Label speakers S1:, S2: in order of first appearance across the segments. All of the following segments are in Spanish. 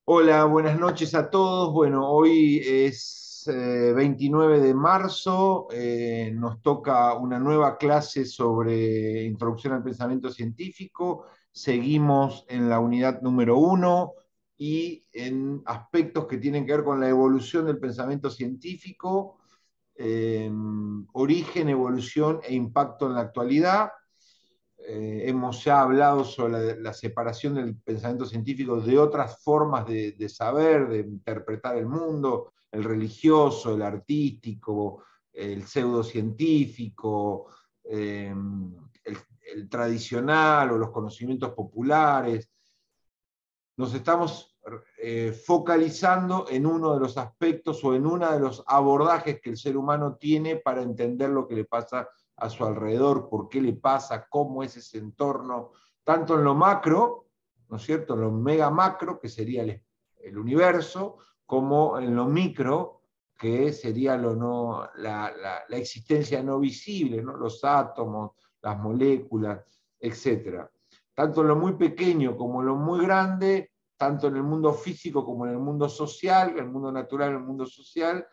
S1: Hola, buenas noches a todos. Bueno, hoy es 29 de marzo. Nos toca una nueva clase sobre introducción al pensamiento científico. Seguimos en la unidad número uno y en aspectos que tienen que ver con la evolución del pensamiento científico, origen, evolución e impacto en la actualidad. Hemos ya hablado sobre la separación del pensamiento científico de otras formas de saber, de interpretar el mundo, el religioso, el artístico, el pseudocientífico, el tradicional o los conocimientos populares. Nos estamos focalizando en uno de los aspectos o en uno de los abordajes que el ser humano tiene para entender lo que le pasa a su alrededor, por qué le pasa, cómo es ese entorno, tanto en lo macro, ¿no es cierto?, en lo mega macro, que sería el universo, como en lo micro, que sería la existencia no visible, ¿no?, los átomos, las moléculas, etcétera. Tanto en lo muy pequeño como en lo muy grande, tanto en el mundo físico como en el mundo social, el mundo natural, el mundo social,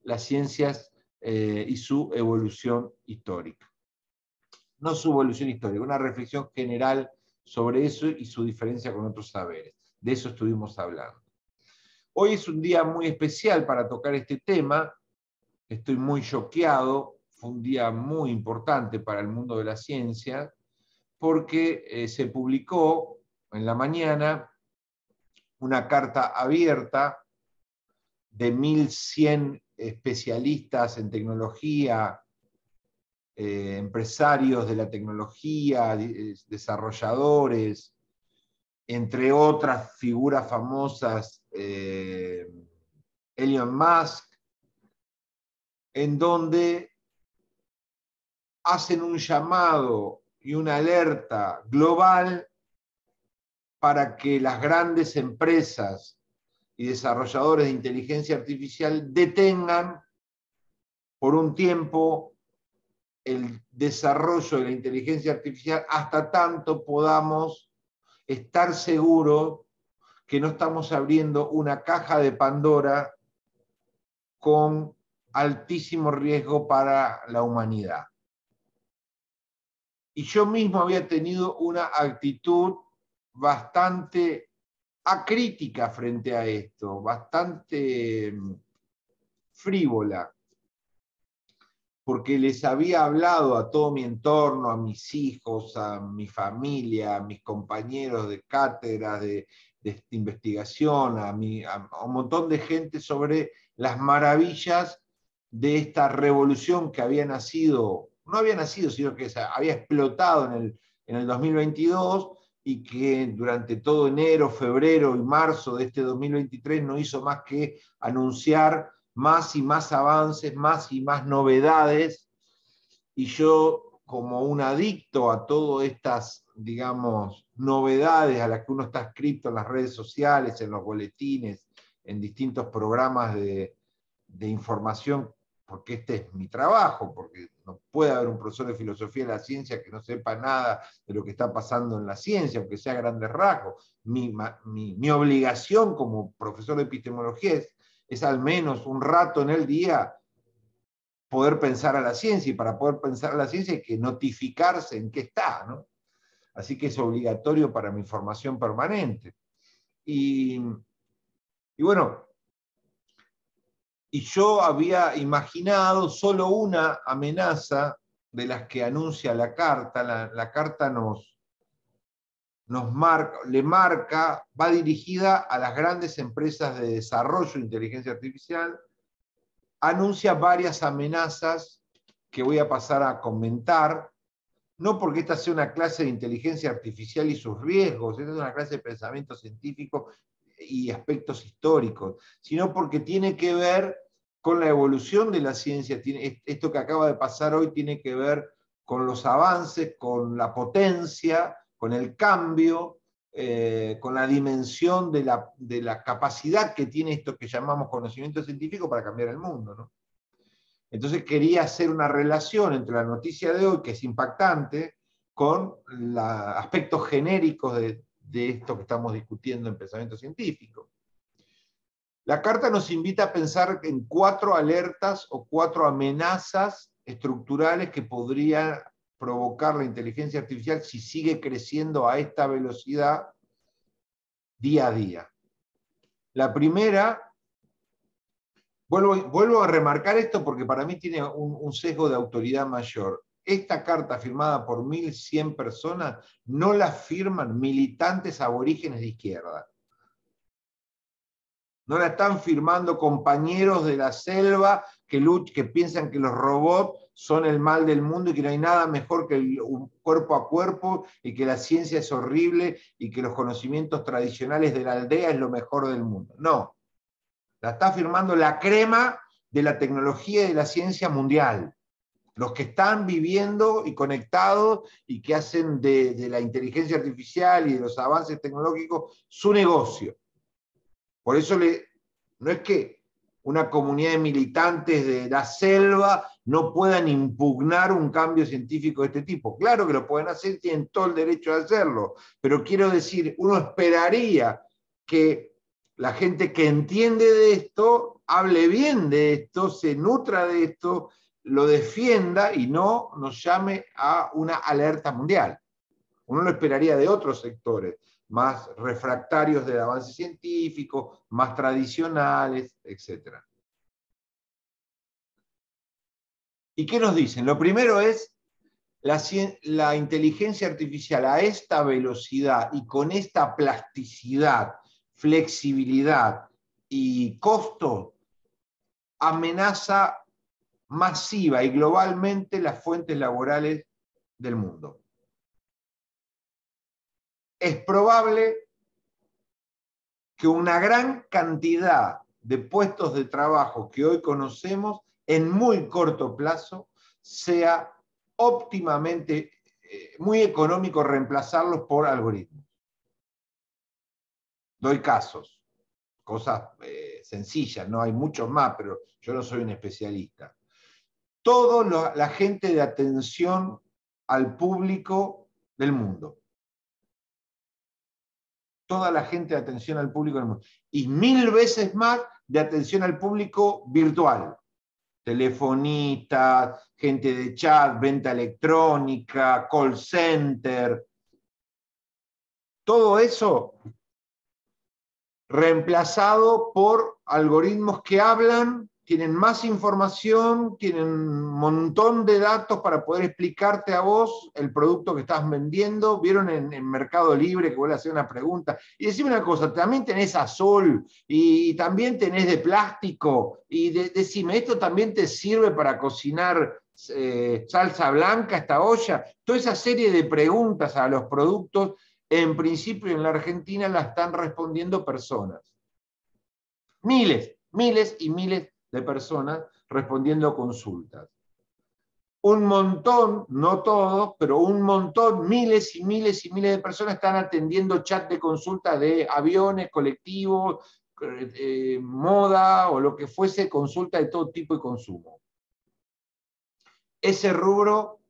S1: las ciencias y su evolución histórica. No su evolución histórica, una reflexión general sobre eso y su diferencia con otros saberes. De eso estuvimos hablando. Hoy es un día muy especial para tocar este tema. Estoy muy choqueado. Fue un día muy importante para el mundo de la ciencia porque se publicó en la mañana una carta abierta de 1.100 especialistas en tecnología, empresarios de la tecnología, desarrolladores, entre otras figuras famosas, Elon Musk, en donde hacen un llamado y una alerta global para que las grandes empresas y desarrolladores de inteligencia artificial detengan por un tiempo el desarrollo de la inteligencia artificial hasta tanto podamos estar seguros que no estamos abriendo una caja de Pandora con altísimo riesgo para la humanidad. Y yo mismo había tenido una actitud bastante acrítica frente a esto, bastante frívola, porque les había hablado a todo mi entorno, a mis hijos, a mi familia, a mis compañeros de cátedras, de investigación, a un montón de gente sobre las maravillas de esta revolución que había nacido, no había nacido, sino que había explotado en el 2022 y que durante todo enero, febrero y marzo de este 2023 no hizo más que anunciar más y más avances, más y más novedades, y yo, como un adicto a todas estas, digamos, novedades a las que uno está escrito en las redes sociales, en los boletines, en distintos programas de información, porque este es mi trabajo, porque no puede haber un profesor de filosofía de la ciencia que no sepa nada de lo que está pasando en la ciencia, aunque sea a grandes rasgos. Mi obligación como profesor de epistemología es al menos un rato en el día poder pensar a la ciencia, y para poder pensar a la ciencia hay que notificarse en qué está, ¿no? Así que es obligatorio para mi formación permanente. Y bueno, y yo había imaginado solo una amenaza de las que anuncia la carta. La carta le marca, va dirigida a las grandes empresas de desarrollo de inteligencia artificial, anuncia varias amenazas que voy a pasar a comentar, no porque esta sea una clase de inteligencia artificial y sus riesgos, esta es una clase de pensamiento científico y aspectos históricos, sino porque tiene que ver con la evolución de la ciencia. Esto que acaba de pasar hoy tiene que ver con los avances, con la potencia, con el cambio, con la dimensión de la capacidad que tiene esto que llamamos conocimiento científico para cambiar el mundo, ¿no? Entonces quería hacer una relación entre la noticia de hoy, que es impactante, con aspectos genéricos de esto que estamos discutiendo en pensamiento científico. La carta nos invita a pensar en 4 alertas o 4 amenazas estructurales que podría provocar la inteligencia artificial si sigue creciendo a esta velocidad día a día. La primera, vuelvo a remarcar esto porque para mí tiene un sesgo de autoridad mayor. Esta carta firmada por 1.100 personas no la firman militantes aborígenes de izquierda. No la están firmando compañeros de la selva que piensan que los robots son el mal del mundo y que no hay nada mejor que el cuerpo a cuerpo y que la ciencia es horrible y que los conocimientos tradicionales de la aldea es lo mejor del mundo. No. La está firmando la crema de la tecnología y de la ciencia mundial. Los que están viviendo y conectados y que hacen de la inteligencia artificial y de los avances tecnológicos su negocio. Por eso no es que una comunidad de militantes de la selva no puedan impugnar un cambio científico de este tipo. Claro que lo pueden hacer, tienen todo el derecho de hacerlo, pero quiero decir, uno esperaría que la gente que entiende de esto hable bien de esto, se nutra de esto, lo defienda y no nos llame a una alerta mundial. Uno lo esperaría de otros sectores, más refractarios del avance científico, más tradicionales, etc. ¿Y qué nos dicen? Lo primero es la inteligencia artificial a esta velocidad y con esta plasticidad, flexibilidad y costo, amenaza masiva y globalmente las fuentes laborales del mundo. Es probable que una gran cantidad de puestos de trabajo que hoy conocemos en muy corto plazo sea óptimamente, muy económico reemplazarlos por algoritmos. Doy casos, cosas sencillas, no hay muchos más, pero yo no soy un especialista. Toda la gente de atención al público del mundo. Toda la gente de atención al público del mundo. Y 1000 veces más de atención al público virtual. Telefonistas, gente de chat, venta electrónica, call center. Todo eso reemplazado por algoritmos que hablan, tienen más información, tienen un montón de datos para poder explicarte a vos el producto que estás vendiendo. Vieron en Mercado Libre que vuelve a hacer una pregunta. Y decime una cosa, también tenés azul y también tenés de plástico. Y decime, ¿esto también te sirve para cocinar salsa blanca, esta olla? Toda esa serie de preguntas a los productos, en principio en la Argentina la están respondiendo personas. Miles y miles de personas respondiendo consultas. Un montón, no todos, pero un montón, miles y miles y miles de personas están atendiendo chat de consulta de aviones, colectivos, moda o lo que fuese, consulta de todo tipo y consumo. Ese rubro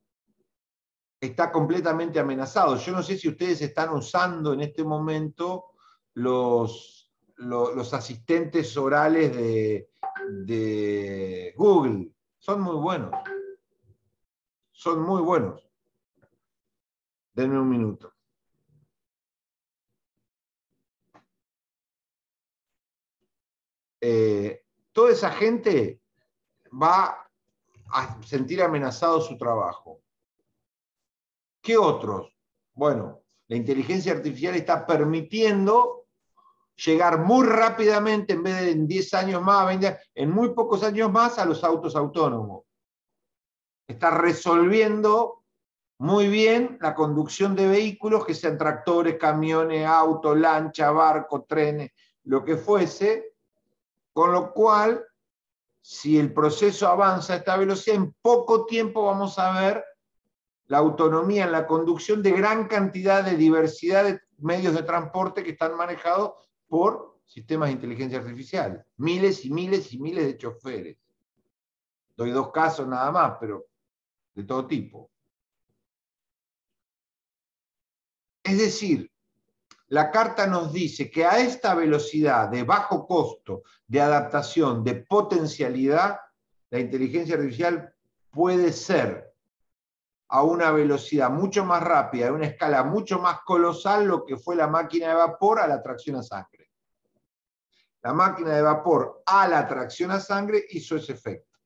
S1: está completamente amenazado. Yo no sé si ustedes están usando en este momento los asistentes orales de Google. Son muy buenos. Son muy buenos. Denme un minuto. Toda esa gente va a sentir amenazado su trabajo. ¿Qué otros? Bueno, la inteligencia artificial está permitiendo llegar muy rápidamente, en vez de en 10 años más, 20, en muy pocos años más, a los autos autónomos. Está resolviendo muy bien la conducción de vehículos, que sean tractores, camiones, autos, lancha, barco, trenes, lo que fuese, con lo cual, si el proceso avanza a esta velocidad, en poco tiempo vamos a ver la autonomía en la conducción de gran cantidad de diversidad de medios de transporte que están manejados por sistemas de inteligencia artificial. Miles y miles y miles de choferes. Doy 2 casos nada más, pero de todo tipo. Es decir, la carta nos dice que a esta velocidad de bajo costo, de adaptación, de potencialidad, la inteligencia artificial puede ser a una velocidad mucho más rápida, a una escala mucho más colosal, lo que fue la máquina de vapor a la tracción a sangre. La máquina de vapor a la tracción a sangre hizo ese efecto.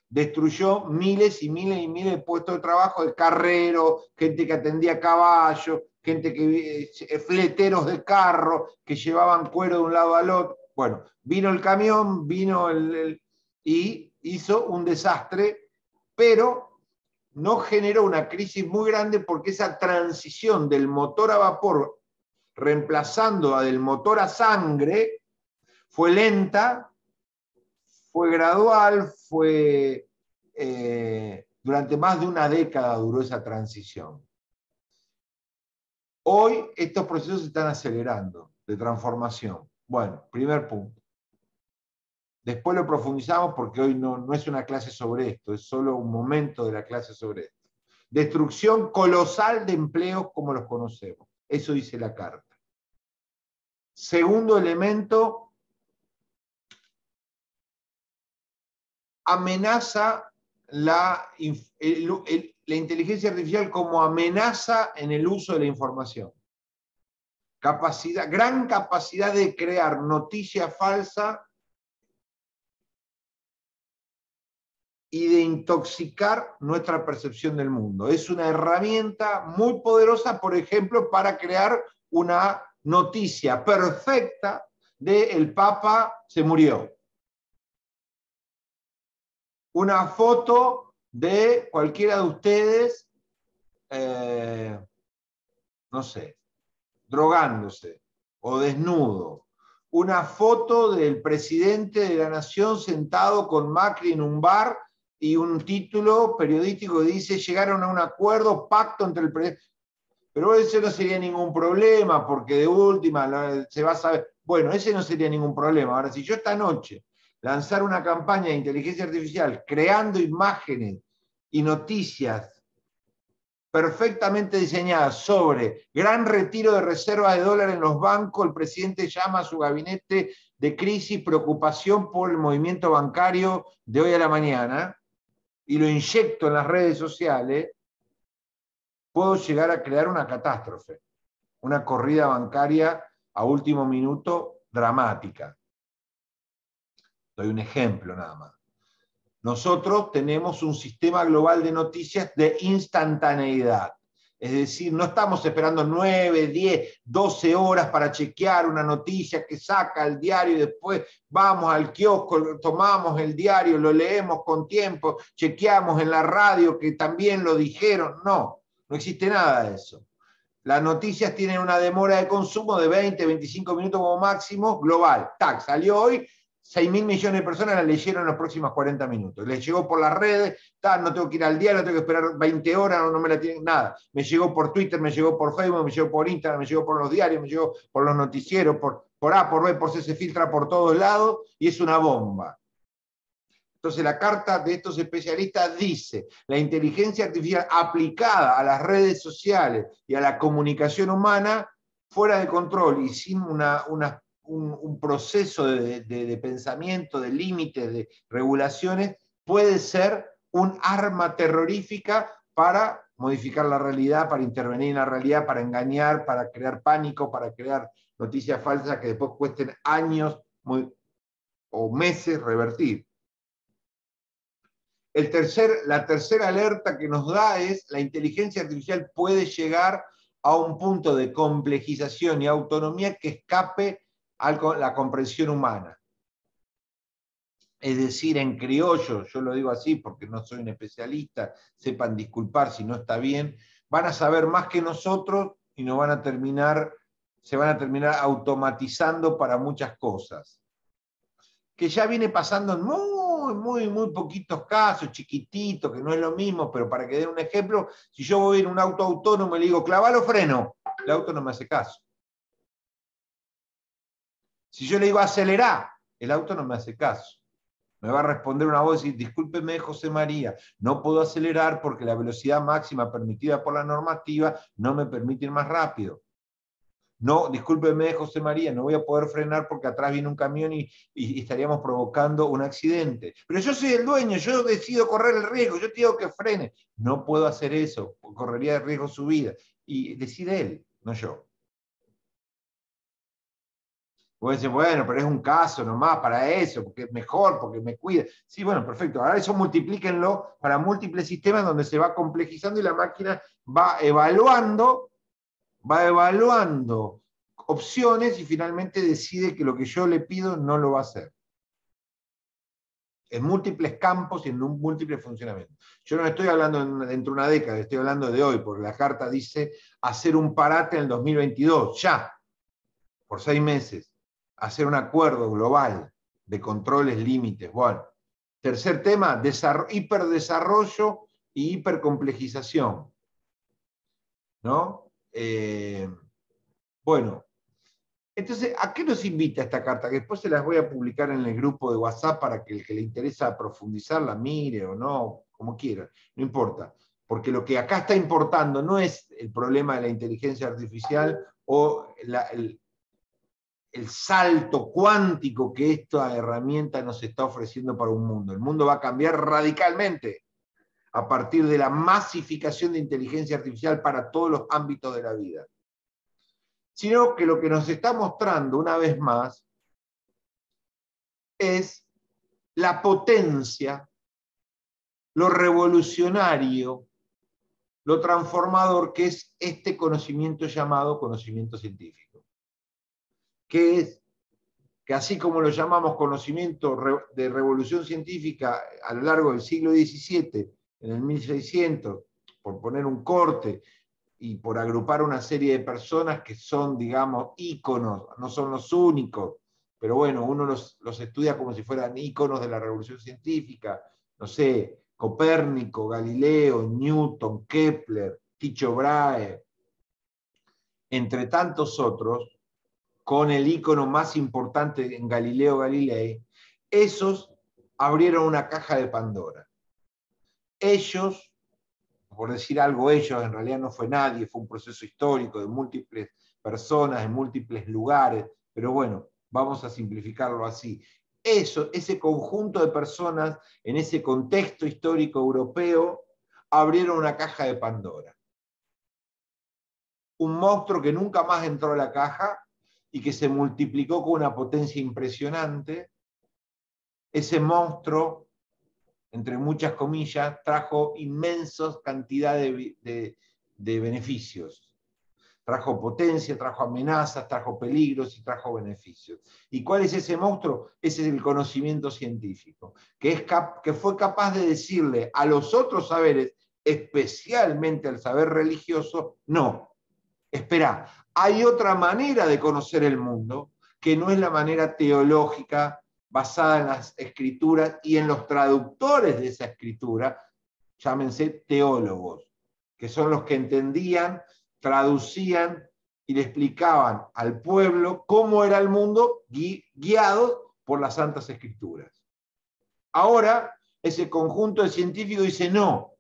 S1: Destruyó miles y miles y miles de puestos de trabajo de carreros, gente que atendía caballos, gente que fleteros de carro que llevaban cuero de un lado al otro. Bueno, vino el camión, y hizo un desastre, pero no generó una crisis muy grande porque esa transición del motor a vapor reemplazando a del motor a sangre fue lenta, fue gradual, durante más de una década duró esa transición. Hoy estos procesos se están acelerando de transformación. Bueno, primer punto. Después lo profundizamos porque hoy no es una clase sobre esto, es solo un momento de la clase sobre esto. Destrucción colosal de empleos como los conocemos. Eso dice la carta. Segundo elemento, amenaza la inteligencia artificial como amenaza en el uso de la información. Gran capacidad de crear noticia falsa y de intoxicar nuestra percepción del mundo. Es una herramienta muy poderosa, por ejemplo, para crear una noticia perfecta de el Papa se murió. Una foto de cualquiera de ustedes, no sé, drogándose o desnudo. Una foto del presidente de la nación sentado con Macri en un bar y un título periodístico que dice llegaron a un acuerdo, pacto entre el presidente. Pero ese no sería ningún problema, porque de última se va a saber. Bueno, ese no sería ningún problema. Ahora, si yo esta noche lanzar una campaña de inteligencia artificial creando imágenes y noticias perfectamente diseñadas sobre gran retiro de reservas de dólares en los bancos, el presidente llama a su gabinete de crisis, preocupación por el movimiento bancario de hoy a la mañana, y lo inyecto en las redes sociales, puedo llegar a crear una catástrofe, una corrida bancaria a último minuto dramática. Doy un ejemplo nada más. Nosotros tenemos un sistema global de noticias de instantaneidad. Es decir, no estamos esperando 9, 10, 12 horas para chequear una noticia que saca el diario y después vamos al kiosco, tomamos el diario, lo leemos con tiempo, chequeamos en la radio que también lo dijeron. No existe nada de eso. Las noticias tienen una demora de consumo de 20, 25 minutos como máximo, global. Tac, salió hoy, 6.000 millones de personas la leyeron en los próximos 40 minutos. Les llegó por las redes, no tengo que ir al diario, no tengo que esperar 20 horas, no me la tienen, nada. Me llegó por Twitter, me llegó por Facebook, me llegó por Instagram, me llegó por los diarios, me llegó por los noticieros, por A, por B, por C, se filtra por todos lados y es una bomba. Entonces la carta de estos especialistas dice, la inteligencia artificial aplicada a las redes sociales y a la comunicación humana, fuera de control y sin un proceso de pensamiento, de límites, de regulaciones, puede ser un arma terrorífica para modificar la realidad, para intervenir en la realidad, para engañar, para crear pánico, para crear noticias falsas que después cuesten años o meses revertir. La tercera alerta que nos da es la inteligencia artificial puede llegar a un punto de complejización y autonomía que escape a la comprensión humana. Es decir, en criollo, yo lo digo así porque no soy un especialista, sepan disculpar si no está bien, van a saber más que nosotros y se van a terminar automatizando para muchas cosas. Que ya viene pasando en muy poquitos casos, chiquititos, que no es lo mismo, pero para que den un ejemplo, si yo voy en un auto autónomo y le digo, clavalo freno, el auto no me hace caso. Si yo le digo, acelerá, el auto no me hace caso. Me va a responder una voz y decir, discúlpeme, José María, no puedo acelerar porque la velocidad máxima permitida por la normativa no me permite ir más rápido. No, discúlpeme, José María, no voy a poder frenar porque atrás viene un camión y estaríamos provocando un accidente. Pero yo soy el dueño, yo decido correr el riesgo, yo te digo que frene. No puedo hacer eso, correría de riesgo su vida. Y decide él, no yo. Vos decís, bueno, pero es un caso nomás para eso, porque es mejor, porque me cuida. Sí, bueno, perfecto. Ahora eso multiplíquenlo para múltiples sistemas donde se va complejizando y la máquina va evaluando opciones y finalmente decide que lo que yo le pido no lo va a hacer. En múltiples campos y en un múltiple funcionamiento. Yo no estoy hablando dentro de una década, estoy hablando de hoy, porque la carta dice hacer un parate en el 2022, ya, por 6 meses, hacer un acuerdo global de controles, límites. Bueno, tercer tema, hiperdesarrollo y hipercomplejización. ¿No? Bueno, entonces, ¿a qué nos invita esta carta? Que después se las voy a publicar en el grupo de WhatsApp para que el que le interesa profundizar la mire o no, como quiera, no importa. Porque lo que acá está importando no es el problema de la inteligencia artificial o el salto cuántico que esta herramienta nos está ofreciendo para un mundo. El mundo va a cambiar radicalmente a partir de la masificación de inteligencia artificial para todos los ámbitos de la vida. Sino que lo que nos está mostrando una vez más es la potencia, lo revolucionario, lo transformador que es este conocimiento llamado conocimiento científico. Que es que así como lo llamamos conocimiento de revolución científica a lo largo del siglo XVII, en el 1600, por poner un corte, y por agrupar una serie de personas que son, digamos, íconos, no son los únicos, pero bueno, uno los estudia como si fueran íconos de la revolución científica, no sé, Copérnico, Galileo, Newton, Kepler, Tycho Brahe, entre tantos otros, con el ícono más importante en Galileo Galilei, esos abrieron una caja de Pandora. Ellos, por decir algo, ellos, en realidad no fue nadie, fue un proceso histórico de múltiples personas, en múltiples lugares, pero bueno, vamos a simplificarlo así. Eso, ese conjunto de personas en ese contexto histórico europeo abrieron una caja de Pandora. Un monstruo que nunca más entró a la caja y que se multiplicó con una potencia impresionante. Ese monstruo, entre muchas comillas, trajo inmensas cantidades de beneficios. Trajo potencia, trajo amenazas, trajo peligros y trajo beneficios. ¿Y cuál es ese monstruo? Ese es el conocimiento científico, que fue capaz de decirle a los otros saberes, especialmente al saber religioso, no, espera, hay otra manera de conocer el mundo, que no es la manera teológica basada en las escrituras y en los traductores de esa escritura, llámense teólogos, que son los que entendían, traducían y le explicaban al pueblo cómo era el mundo guiados por las Santas Escrituras. Ahora, ese conjunto de científicos dice, no,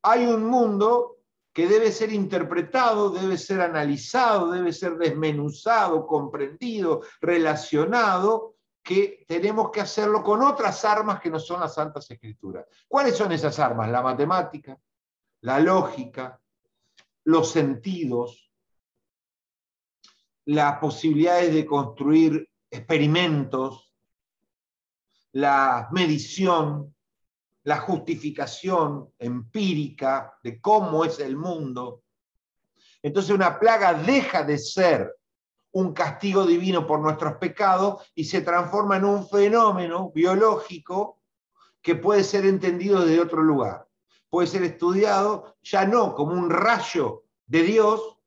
S1: hay un mundo que debe ser interpretado, debe ser analizado, debe ser desmenuzado, comprendido, relacionado, que tenemos que hacerlo con otras armas que no son las Santas Escrituras. ¿Cuáles son esas armas? La matemática, la lógica, los sentidos, las posibilidades de construir experimentos, la medición, la justificación empírica de cómo es el mundo. Entonces una plaga deja de ser un castigo divino por nuestros pecados y se transforma en un fenómeno biológico que puede ser entendido desde otro lugar. Puede ser estudiado ya no como un rayo de Dios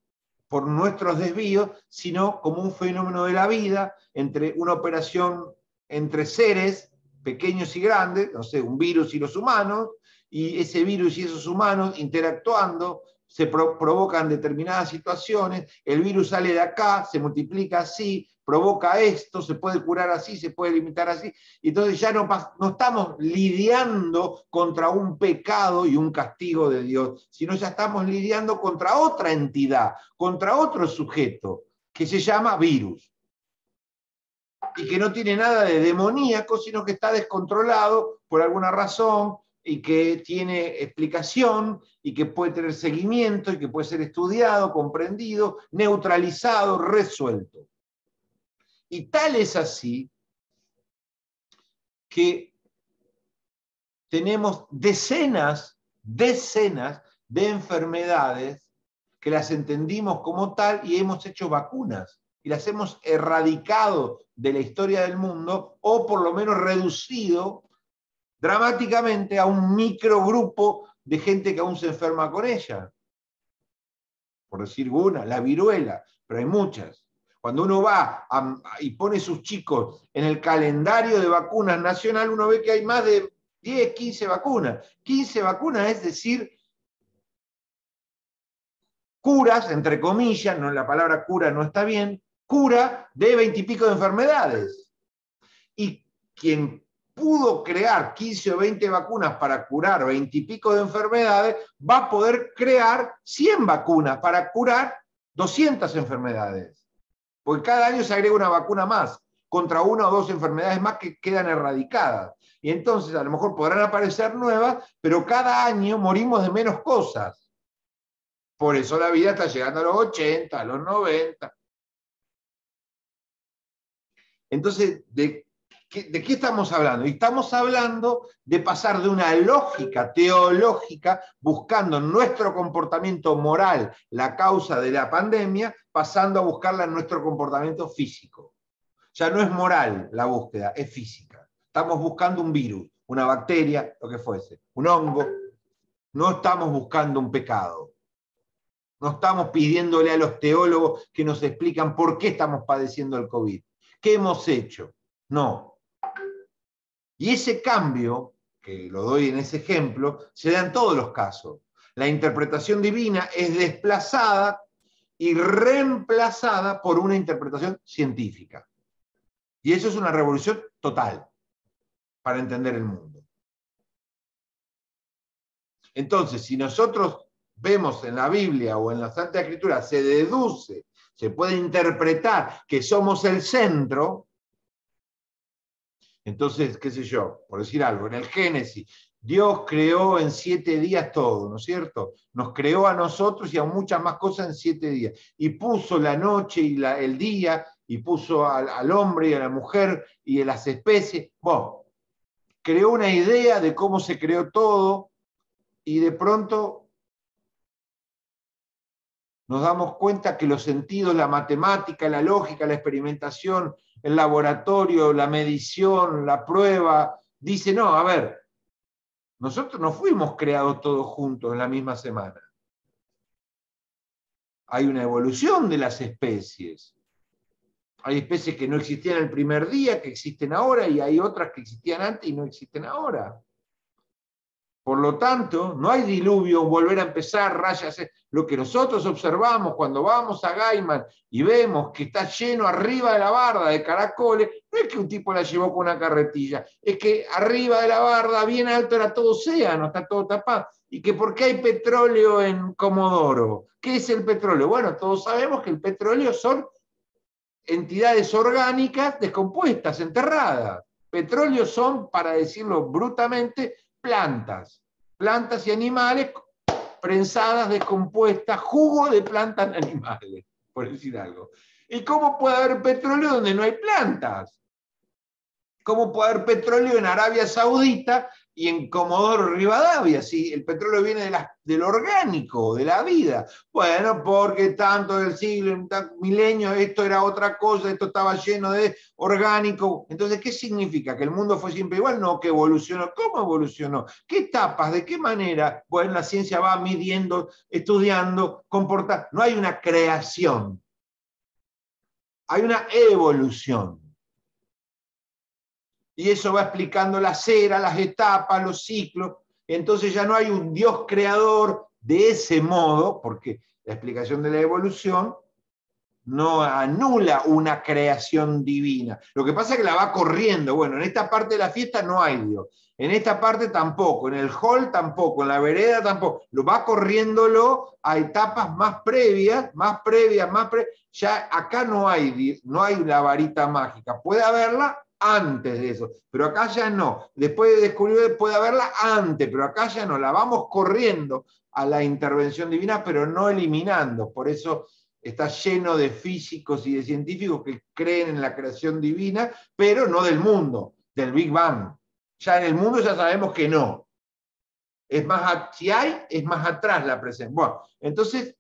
S1: por nuestros desvíos, sino como un fenómeno de la vida, entre una operación entre seres pequeños y grandes, no sé, un virus y los humanos, y ese virus y esos humanos interactuando, se provocan determinadas situaciones, el virus sale de acá, se multiplica así, provoca esto, se puede curar así, se puede limitar así, y entonces ya no estamos lidiando contra un pecado y un castigo de Dios, sino ya estamos lidiando contra otra entidad, contra otro sujeto, que se llama virus. Y que no tiene nada de demoníaco, sino que está descontrolado por alguna razón y que tiene explicación y que puede tener seguimiento y que puede ser estudiado, comprendido, neutralizado, resuelto. Y tal es así que tenemos decenas de enfermedades que las entendimos como tal y hemos hecho vacunas y las hemos erradicado de la historia del mundo o por lo menos reducido dramáticamente a un microgrupo de gente que aún se enferma con ella. Por decir una, la viruela, pero hay muchas. Cuando uno va y pone sus chicos en el calendario de vacunas nacional, uno ve que hay más de 10, 15 vacunas. 15 vacunas, es decir, curas, entre comillas, no, la palabra cura no está bien, cura de 20 y pico de enfermedades. Y quien pudo crear 15 o 20 vacunas para curar 20 y pico de enfermedades, va a poder crear 100 vacunas para curar 200 enfermedades. Porque cada año se agrega una vacuna más contra una o dos enfermedades más que quedan erradicadas. Y entonces a lo mejor podrán aparecer nuevas, pero cada año morimos de menos cosas. Por eso la vida está llegando a los 80, a los 90. Entonces, ¿de qué estamos hablando? Y estamos hablando de pasar de una lógica teológica, buscando en nuestro comportamiento moral la causa de la pandemia, pasando a buscarla en nuestro comportamiento físico. Ya no es moral la búsqueda, es física. Estamos buscando un virus, una bacteria, lo que fuese, un hongo. No estamos buscando un pecado. No estamos pidiéndole a los teólogos que nos explican por qué estamos padeciendo el COVID. ¿Qué hemos hecho? No. Y ese cambio, que lo doy en ese ejemplo, se da en todos los casos. La interpretación divina es desplazada y reemplazada por una interpretación científica. Y eso es una revolución total para entender el mundo. Entonces, si nosotros vemos en la Biblia o en la Santa Escritura, se deduce, se puede interpretar que somos el centro, entonces, qué sé yo, por decir algo, en el Génesis, Dios creó en 7 días todo, ¿no es cierto? Nos creó a nosotros y a muchas más cosas en 7 días. Y puso la noche y el día, y puso al hombre y a la mujer y a las especies. Bueno, creó una idea de cómo se creó todo y de pronto nos damos cuenta que los sentidos, la matemática, la lógica, la experimentación, el laboratorio, la medición, la prueba, dice, no, a ver, nosotros no fuimos creados todos juntos en la misma semana. Hay una evolución de las especies. Hay especies que no existían el primer día, que existen ahora, y hay otras que existían antes y no existen ahora. Por lo tanto, no hay diluvio, volver a empezar, rayas. Lo que nosotros observamos cuando vamos a Gaiman y vemos que está lleno arriba de la barda de caracoles, no es que un tipo la llevó con una carretilla, es que arriba de la barda, bien alto, era todo océano, está todo tapado. Y que ¿por qué hay petróleo en Comodoro? ¿Qué es el petróleo? Bueno, todos sabemos que el petróleo son entidades orgánicas descompuestas, enterradas. Petróleo son, para decirlo brutamente, plantas y animales prensadas, descompuestas, jugo de plantas y animales, por decir algo. ¿Y cómo puede haber petróleo donde no hay plantas? ¿Cómo puede haber petróleo en Arabia Saudita y en Comodoro Rivadavia? Si el petróleo viene de lo orgánico, de la vida. Bueno, porque tanto del siglo, milenios, esto era otra cosa, esto estaba lleno de orgánico. Entonces, ¿qué significa? ¿Que el mundo fue siempre igual? No, que evolucionó. ¿Cómo evolucionó? ¿Qué etapas? ¿De qué manera? Bueno, la ciencia va midiendo, estudiando, comportando. No hay una creación. Hay una evolución. Y eso va explicando las eras, las etapas, los ciclos. Entonces ya no hay un Dios creador de ese modo, porque la explicación de la evolución no anula una creación divina. Lo que pasa es que la va corriendo. Bueno, en esta parte de la fiesta no hay Dios. En esta parte tampoco, en el hall tampoco, en la vereda tampoco. Lo va corriéndolo a etapas más previas. Ya acá no hay la varita mágica. Puede haberla antes de eso, pero acá ya no. Después de descubrir puede haberla antes, pero acá ya no. La vamos corriendo a la intervención divina, pero no eliminando. Por eso está lleno de físicos y de científicos que creen en la creación divina, pero no del mundo, del Big Bang. Ya en el mundo ya sabemos que no. Es más, si hay, es más atrás la presencia. Bueno, entonces,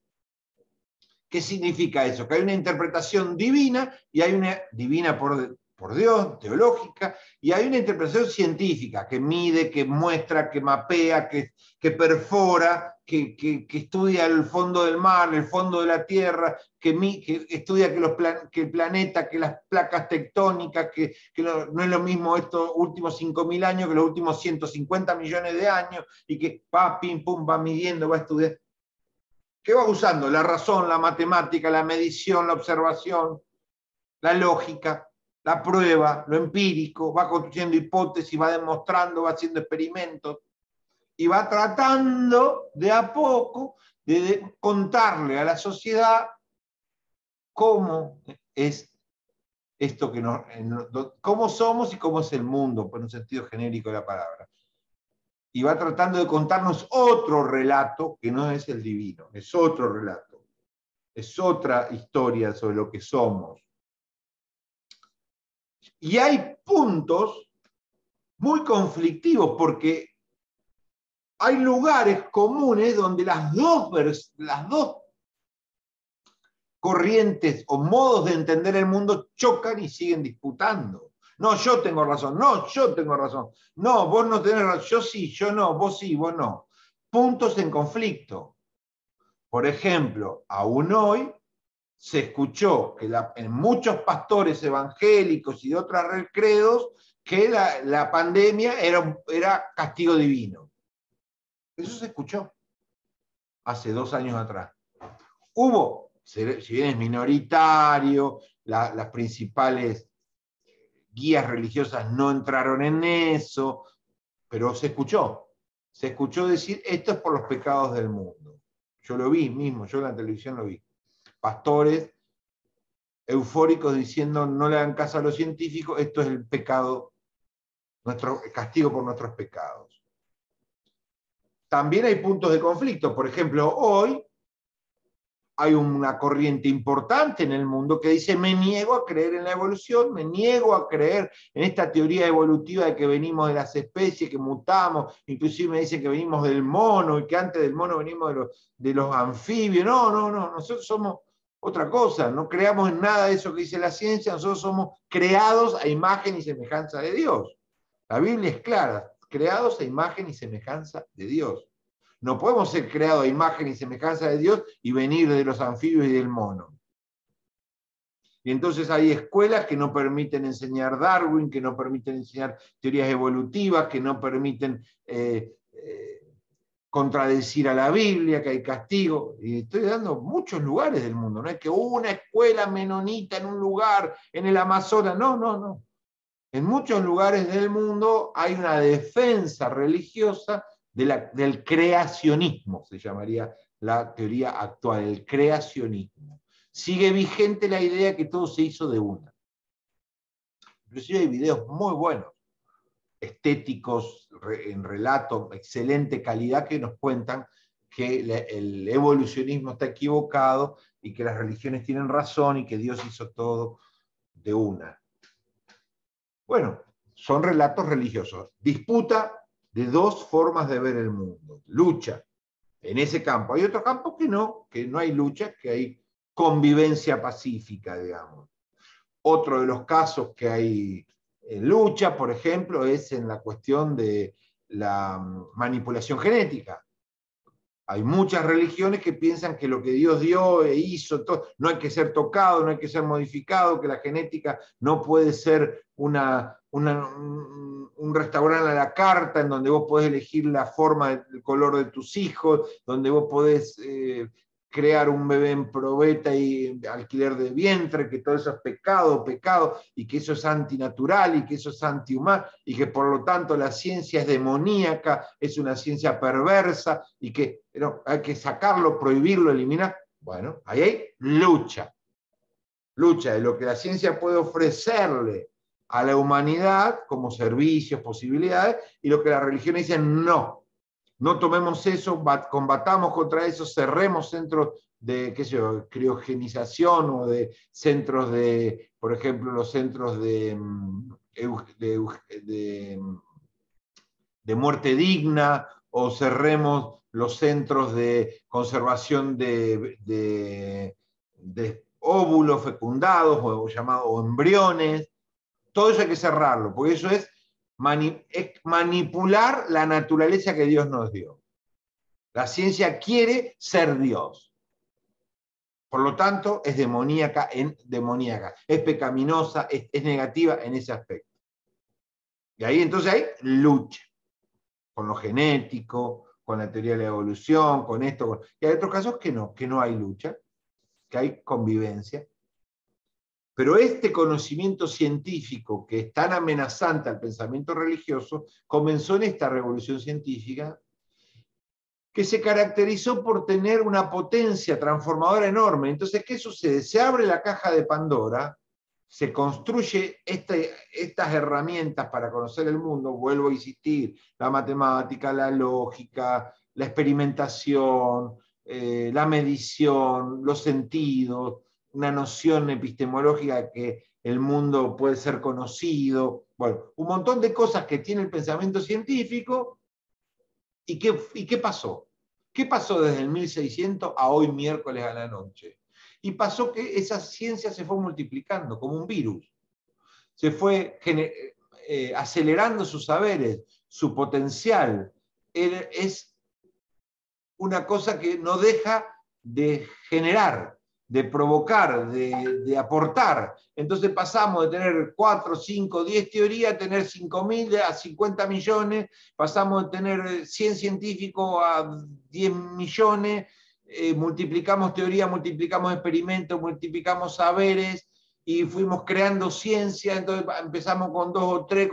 S1: ¿qué significa eso? Que hay una interpretación divina, y hay una divina por Dios, teológica, y hay una interpretación científica, que mide, que muestra, que mapea, que perfora, que estudia el fondo del mar, el fondo de la Tierra, que estudia que el planeta, que las placas tectónicas, que no es lo mismo estos últimos 5.000 años que los últimos 150 millones de años, y que va, pim, pum, va midiendo, va estudiando. ¿Qué va usando? La razón, la matemática, la medición, la observación, la lógica, la prueba, lo empírico, va construyendo hipótesis, va demostrando, va haciendo experimentos y va tratando de a poco de contarle a la sociedad cómo es esto cómo somos y cómo es el mundo, por un sentido genérico de la palabra. Y va tratando de contarnos otro relato que no es el divino, es otro relato, es otra historia sobre lo que somos. Y hay puntos muy conflictivos porque hay lugares comunes donde las dos corrientes o modos de entender el mundo chocan y siguen disputando. No, yo tengo razón, no, yo tengo razón, no, vos no tenés razón, yo sí, yo no, vos sí, vos no. Puntos en conflicto. Por ejemplo, aún hoy se escuchó que en muchos pastores evangélicos y de otras credos que la pandemia era castigo divino. Eso se escuchó hace 2 años atrás. Hubo, si bien es minoritario, las principales guías religiosas no entraron en eso, pero se escuchó decir, esto es por los pecados del mundo. Yo lo vi mismo, yo en la televisión lo vi. Pastores eufóricos diciendo, no le hagan caso a los científicos, esto es el pecado, nuestro castigo por nuestros pecados. También hay puntos de conflicto. Por ejemplo, hoy hay una corriente importante en el mundo que dice, me niego a creer en la evolución, me niego a creer en esta teoría evolutiva de que venimos de las especies, que mutamos, inclusive me dicen que venimos del mono y que antes del mono venimos de los anfibios. No, nosotros somos otra cosa, no creamos en nada de eso que dice la ciencia, nosotros somos creados a imagen y semejanza de Dios. La Biblia es clara, creados a imagen y semejanza de Dios. No podemos ser creados a imagen y semejanza de Dios y venir de los anfibios y del mono. Y entonces hay escuelas que no permiten enseñar Darwin, que no permiten enseñar teorías evolutivas, que no permiten contradecir a la Biblia, que hay castigo. Y estoy dando muchos lugares del mundo. No es que una escuela menonita en un lugar, en el Amazonas. No. En muchos lugares del mundo hay una defensa religiosa del creacionismo, se llamaría la teoría actual, el creacionismo. Sigue vigente la idea que todo se hizo de una. Inclusive hay videos muy buenos, estéticos, en relato, excelente calidad, que nos cuentan que el evolucionismo está equivocado y que las religiones tienen razón y que Dios hizo todo de una. Bueno, son relatos religiosos. Disputa de dos formas de ver el mundo. Lucha en ese campo. Hay otros campos que no hay lucha, que hay convivencia pacífica, digamos. Otro de los casos que hay lucha, por ejemplo, es en la cuestión de la manipulación genética. Hay muchas religiones que piensan que lo que Dios dio e hizo, no hay que ser tocado, no hay que ser modificado, que la genética no puede ser un restaurante a la carta en donde vos podés elegir la forma, el color de tus hijos, donde vos podés crear un bebé en probeta y alquiler de vientre, que todo eso es pecado, y que eso es antinatural, y que eso es antihumano, y que por lo tanto la ciencia es demoníaca, es una ciencia perversa, y que no, hay que sacarlo, prohibirlo, eliminar. Bueno, ahí hay lucha de lo que la ciencia puede ofrecerle a la humanidad como servicios, posibilidades, y lo que las religiones dicen no. No tomemos eso, combatamos contra eso, cerremos centros de, qué sé yo, criogenización o de centros de, por ejemplo, los centros de muerte digna, o cerremos los centros de conservación de óvulos fecundados o llamados embriones. Todo eso hay que cerrarlo, porque eso es manipular la naturaleza que Dios nos dio. La ciencia quiere ser Dios. Por lo tanto, es demoníaca, es pecaminosa, es negativa en ese aspecto. Y ahí entonces hay lucha con lo genético, con la teoría de la evolución, con esto. Y hay otros casos que no hay lucha, que hay convivencia. Pero este conocimiento científico, que es tan amenazante al pensamiento religioso, comenzó en esta revolución científica, que se caracterizó por tener una potencia transformadora enorme. Entonces, ¿qué sucede? Se abre la caja de Pandora, se construye estas herramientas para conocer el mundo, vuelvo a insistir, la matemática, la lógica, la experimentación, la medición, los sentidos, una noción epistemológica que el mundo puede ser conocido, bueno, un montón de cosas que tiene el pensamiento científico. ¿Y qué pasó? ¿Qué pasó desde el 1600 a hoy miércoles a la noche? Y pasó que esa ciencia se fue multiplicando como un virus. Se fue acelerando sus saberes, su potencial. Es una cosa que no deja de generar, de provocar, de aportar. Entonces pasamos de tener 4, 5, 10 teorías a tener 5.000 a 50 millones, pasamos de tener 100 científicos a 10 millones, multiplicamos teoría, multiplicamos experimentos, multiplicamos saberes, y fuimos creando ciencia. Entonces empezamos con 2 o 3,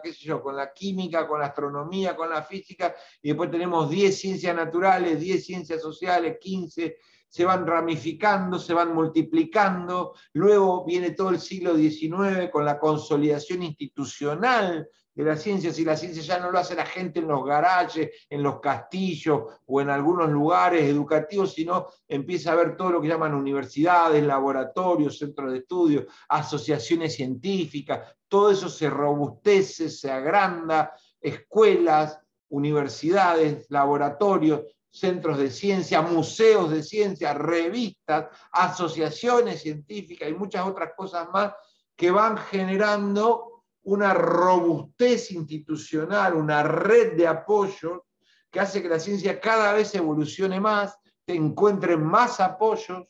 S1: qué sé yo, con la química, con la astronomía, con la física, y después tenemos 10 ciencias naturales, 10 ciencias sociales, 15, se van ramificando, se van multiplicando. Luego viene todo el siglo XIX con la consolidación institucional de la ciencia. Si la ciencia ya no lo hace la gente en los garajes, en los castillos o en algunos lugares educativos, sino empieza a haber todo lo que llaman universidades, laboratorios, centros de estudio, asociaciones científicas, todo eso se robustece, se agranda, escuelas, universidades, laboratorios, centros de ciencia, museos de ciencia, revistas, asociaciones científicas y muchas otras cosas más que van generando una robustez institucional, una red de apoyo que hace que la ciencia cada vez evolucione más, te encuentre más apoyos.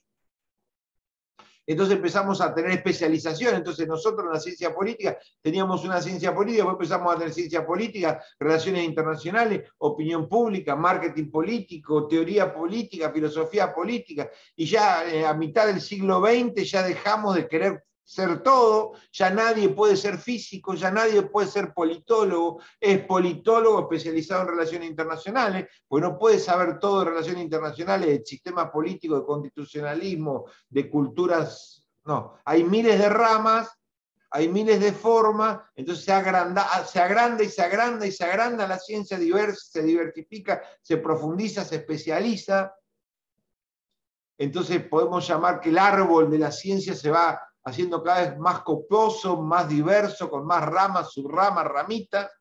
S1: Entonces empezamos a tener especialización. Entonces nosotros en la ciencia política teníamos una ciencia política, después empezamos a tener ciencia política, relaciones internacionales, opinión pública, marketing político, teoría política, filosofía política, y ya a mitad del siglo XX ya dejamos de querer ser todo, ya nadie puede ser físico, ya nadie puede ser politólogo, es politólogo especializado en relaciones internacionales, pues no puede saber todo de relaciones internacionales, de sistema político, de constitucionalismo, de culturas, no, hay miles de ramas, hay miles de formas, entonces se agranda la ciencia, se diversifica, se profundiza, se especializa. Entonces podemos llamar que el árbol de la ciencia se va haciendo cada vez más coposo, más diverso, con más ramas, subramas, ramitas,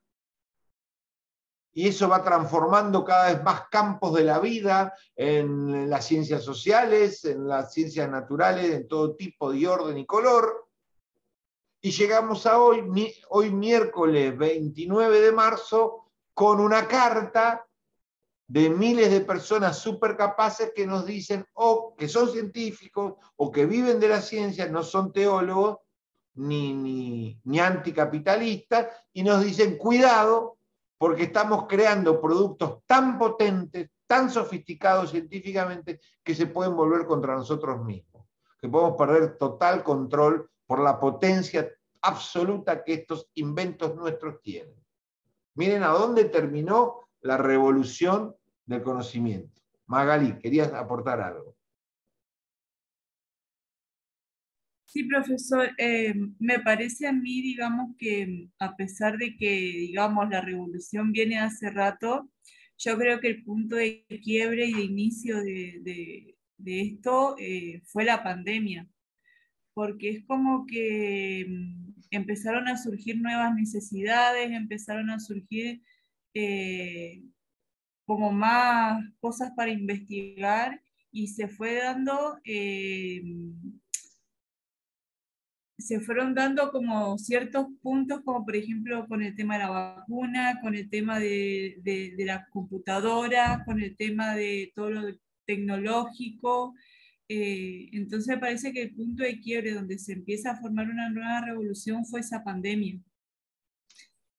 S1: y eso va transformando cada vez más campos de la vida, en las ciencias sociales, en las ciencias naturales, en todo tipo de orden y color, y llegamos a hoy miércoles 29 de marzo, con una carta de miles de personas súper capaces que nos dicen o que son científicos o que viven de la ciencia, no son teólogos ni anticapitalistas, y nos dicen cuidado porque estamos creando productos tan potentes, tan sofisticados científicamente que se pueden volver contra nosotros mismos, que podemos perder total control por la potencia absoluta que estos inventos nuestros tienen. Miren a dónde terminó la revolución del conocimiento. Magalí, querías aportar algo.
S2: Sí, profesor, me parece a mí, digamos, que a pesar de que, digamos, la revolución viene hace rato, yo creo que el punto de quiebre y de inicio de esto fue la pandemia, porque es como que empezaron a surgir nuevas necesidades, empezaron a surgir eh, como más cosas para investigar y se fueron dando como ciertos puntos, como por ejemplo con el tema de la vacuna, con el tema de la computadora, con el tema de todo lo tecnológico. Entonces me parece que el punto de quiebre donde se empieza a formar una nueva revolución fue esa pandemia.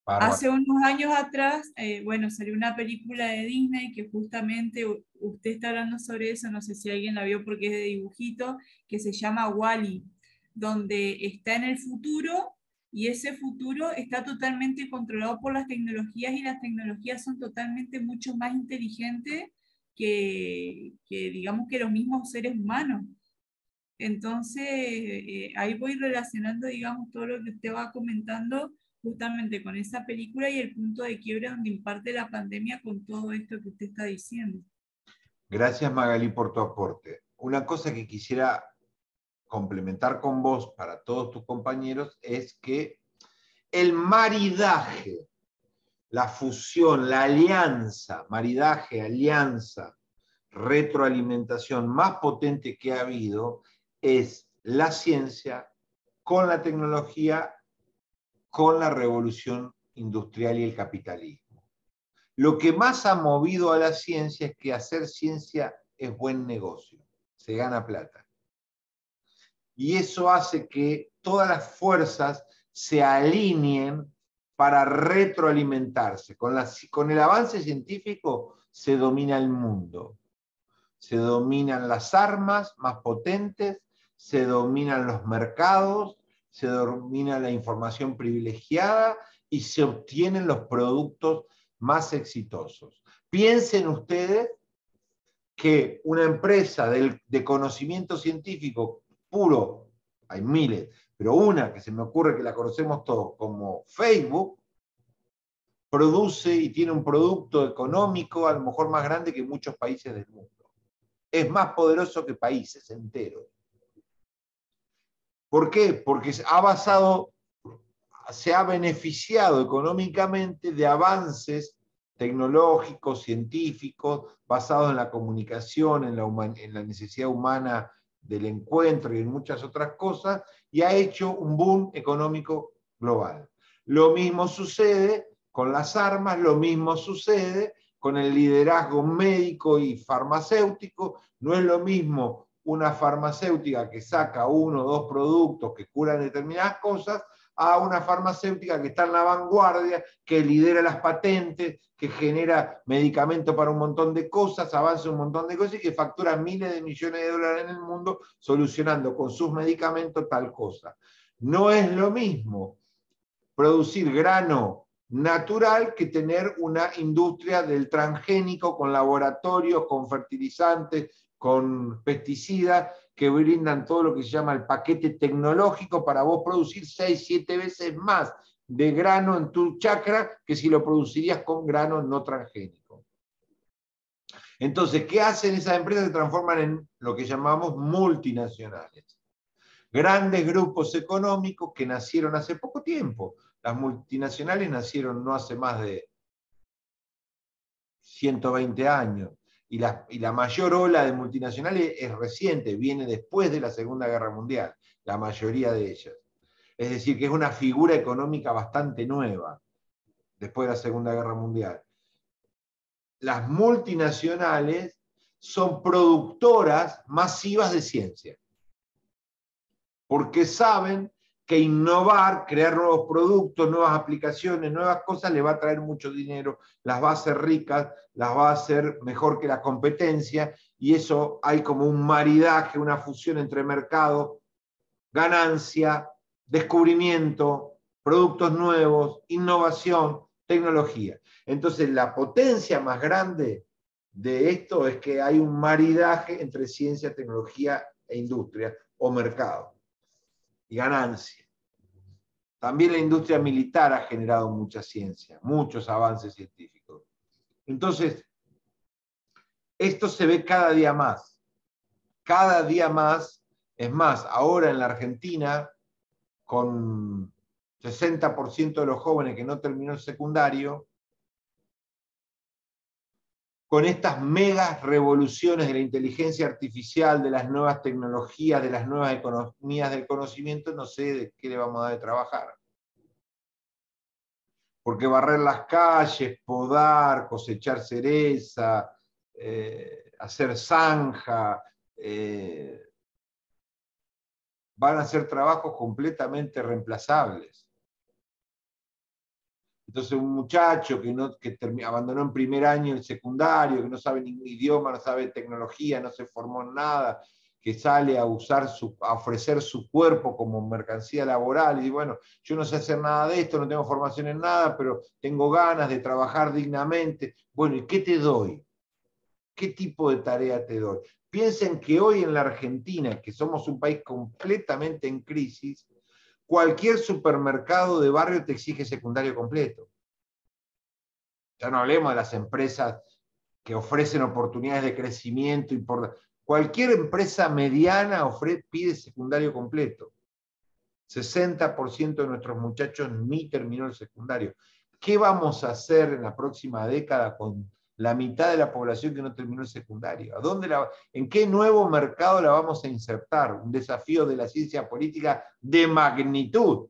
S1: Bárbaro.
S2: Hace unos años atrás, bueno, salió una película de Disney que justamente usted está hablando sobre eso, no sé si alguien la vio porque es de dibujito, que se llama Wall-E, donde está en el futuro y ese futuro está totalmente controlado por las tecnologías y las tecnologías son totalmente mucho más inteligentes que digamos que los mismos seres humanos. Entonces, ahí voy relacionando, digamos, todo lo que usted va comentando justamente con esa película y el punto de quiebre donde imparte la pandemia con todo esto que usted está diciendo.
S1: Gracias, Magalí, por tu aporte. Una cosa que quisiera complementar con vos para todos tus compañeros es que el maridaje, la fusión, la alianza, maridaje, alianza, retroalimentación más potente que ha habido es la ciencia con la tecnología, con la revolución industrial y el capitalismo. Lo que más ha movido a la ciencia es que hacer ciencia es buen negocio, se gana plata. Y eso hace que todas las fuerzas se alineen para retroalimentarse. Con el avance científico se domina el mundo. Se dominan las armas más potentes, se dominan los mercados, se domina la información privilegiada y se obtienen los productos más exitosos. Piensen ustedes que una empresa de conocimiento científico puro, hay miles, pero una que se me ocurre que la conocemos todos, como Facebook, produce y tiene un producto económico a lo mejor más grande que muchos países del mundo. Es más poderoso que países enteros. ¿Por qué? Porque se ha beneficiado económicamente de avances tecnológicos, científicos, basados en la comunicación, en la necesidad humana del encuentro y en muchas otras cosas, y ha hecho un boom económico global. Lo mismo sucede con las armas, lo mismo sucede con el liderazgo médico y farmacéutico. No es lo mismo una farmacéutica que saca uno o dos productos que curan determinadas cosas a una farmacéutica que está en la vanguardia, que lidera las patentes, que genera medicamentos para un montón de cosas, avanza un montón de cosas y que factura miles de millones de dólares en el mundo solucionando con sus medicamentos tal cosa. No es lo mismo producir grano natural que tener una industria del transgénico con laboratorios, con fertilizantes, con pesticidas que brindan todo lo que se llama el paquete tecnológico para vos producir 6, 7 veces más de grano en tu chacra que si lo producirías con grano no transgénico. Entonces, ¿qué hacen esas empresas? Se transforman en lo que llamamos multinacionales. Grandes grupos económicos que nacieron hace poco tiempo. Las multinacionales nacieron no hace más de 120 años. Y la mayor ola de multinacionales es reciente, viene después de la Segunda Guerra Mundial, la mayoría de ellas. Es decir, que es una figura económica bastante nueva, después de la Segunda Guerra Mundial. Las multinacionales son productoras masivas de ciencia, porque saben que innovar, crear nuevos productos, nuevas aplicaciones, nuevas cosas, le va a traer mucho dinero, las va a hacer ricas, las va a hacer mejor que la competencia, y eso hay como un maridaje, una fusión entre mercado, ganancia, descubrimiento, productos nuevos, innovación, tecnología. Entonces, la potencia más grande de esto es que hay un maridaje entre ciencia, tecnología e industria o mercado y ganancia. También la industria militar ha generado mucha ciencia, muchos avances científicos. Entonces, esto se ve cada día más. Cada día más. Es más, ahora en la Argentina, con 60% de los jóvenes que no terminó el secundario, con estas megas revoluciones de la inteligencia artificial, de las nuevas tecnologías, de las nuevas economías del conocimiento, no sé de qué le vamos a dar de trabajar. Porque barrer las calles, podar, cosechar cereza, hacer zanja, van a ser trabajos completamente reemplazables. Entonces un muchacho que abandonó en primer año el secundario, que no sabe ningún idioma, no sabe tecnología, no se formó en nada, que sale a a ofrecer su cuerpo como mercancía laboral, y bueno, yo no sé hacer nada de esto, no tengo formación en nada, pero tengo ganas de trabajar dignamente. Bueno, ¿y qué te doy? ¿Qué tipo de tarea te doy? Piensen que hoy en la Argentina, que somos un país completamente en crisis, cualquier supermercado de barrio te exige secundario completo. Ya no hablemos de las empresas que ofrecen oportunidades de crecimiento. Cualquier empresa mediana pide secundario completo. 60% de nuestros muchachos ni terminó el secundario. ¿Qué vamos a hacer en la próxima década con la mitad de la población que no terminó el secundario? ¿En qué nuevo mercado la vamos a insertar? Un desafío de la ciencia política de magnitud.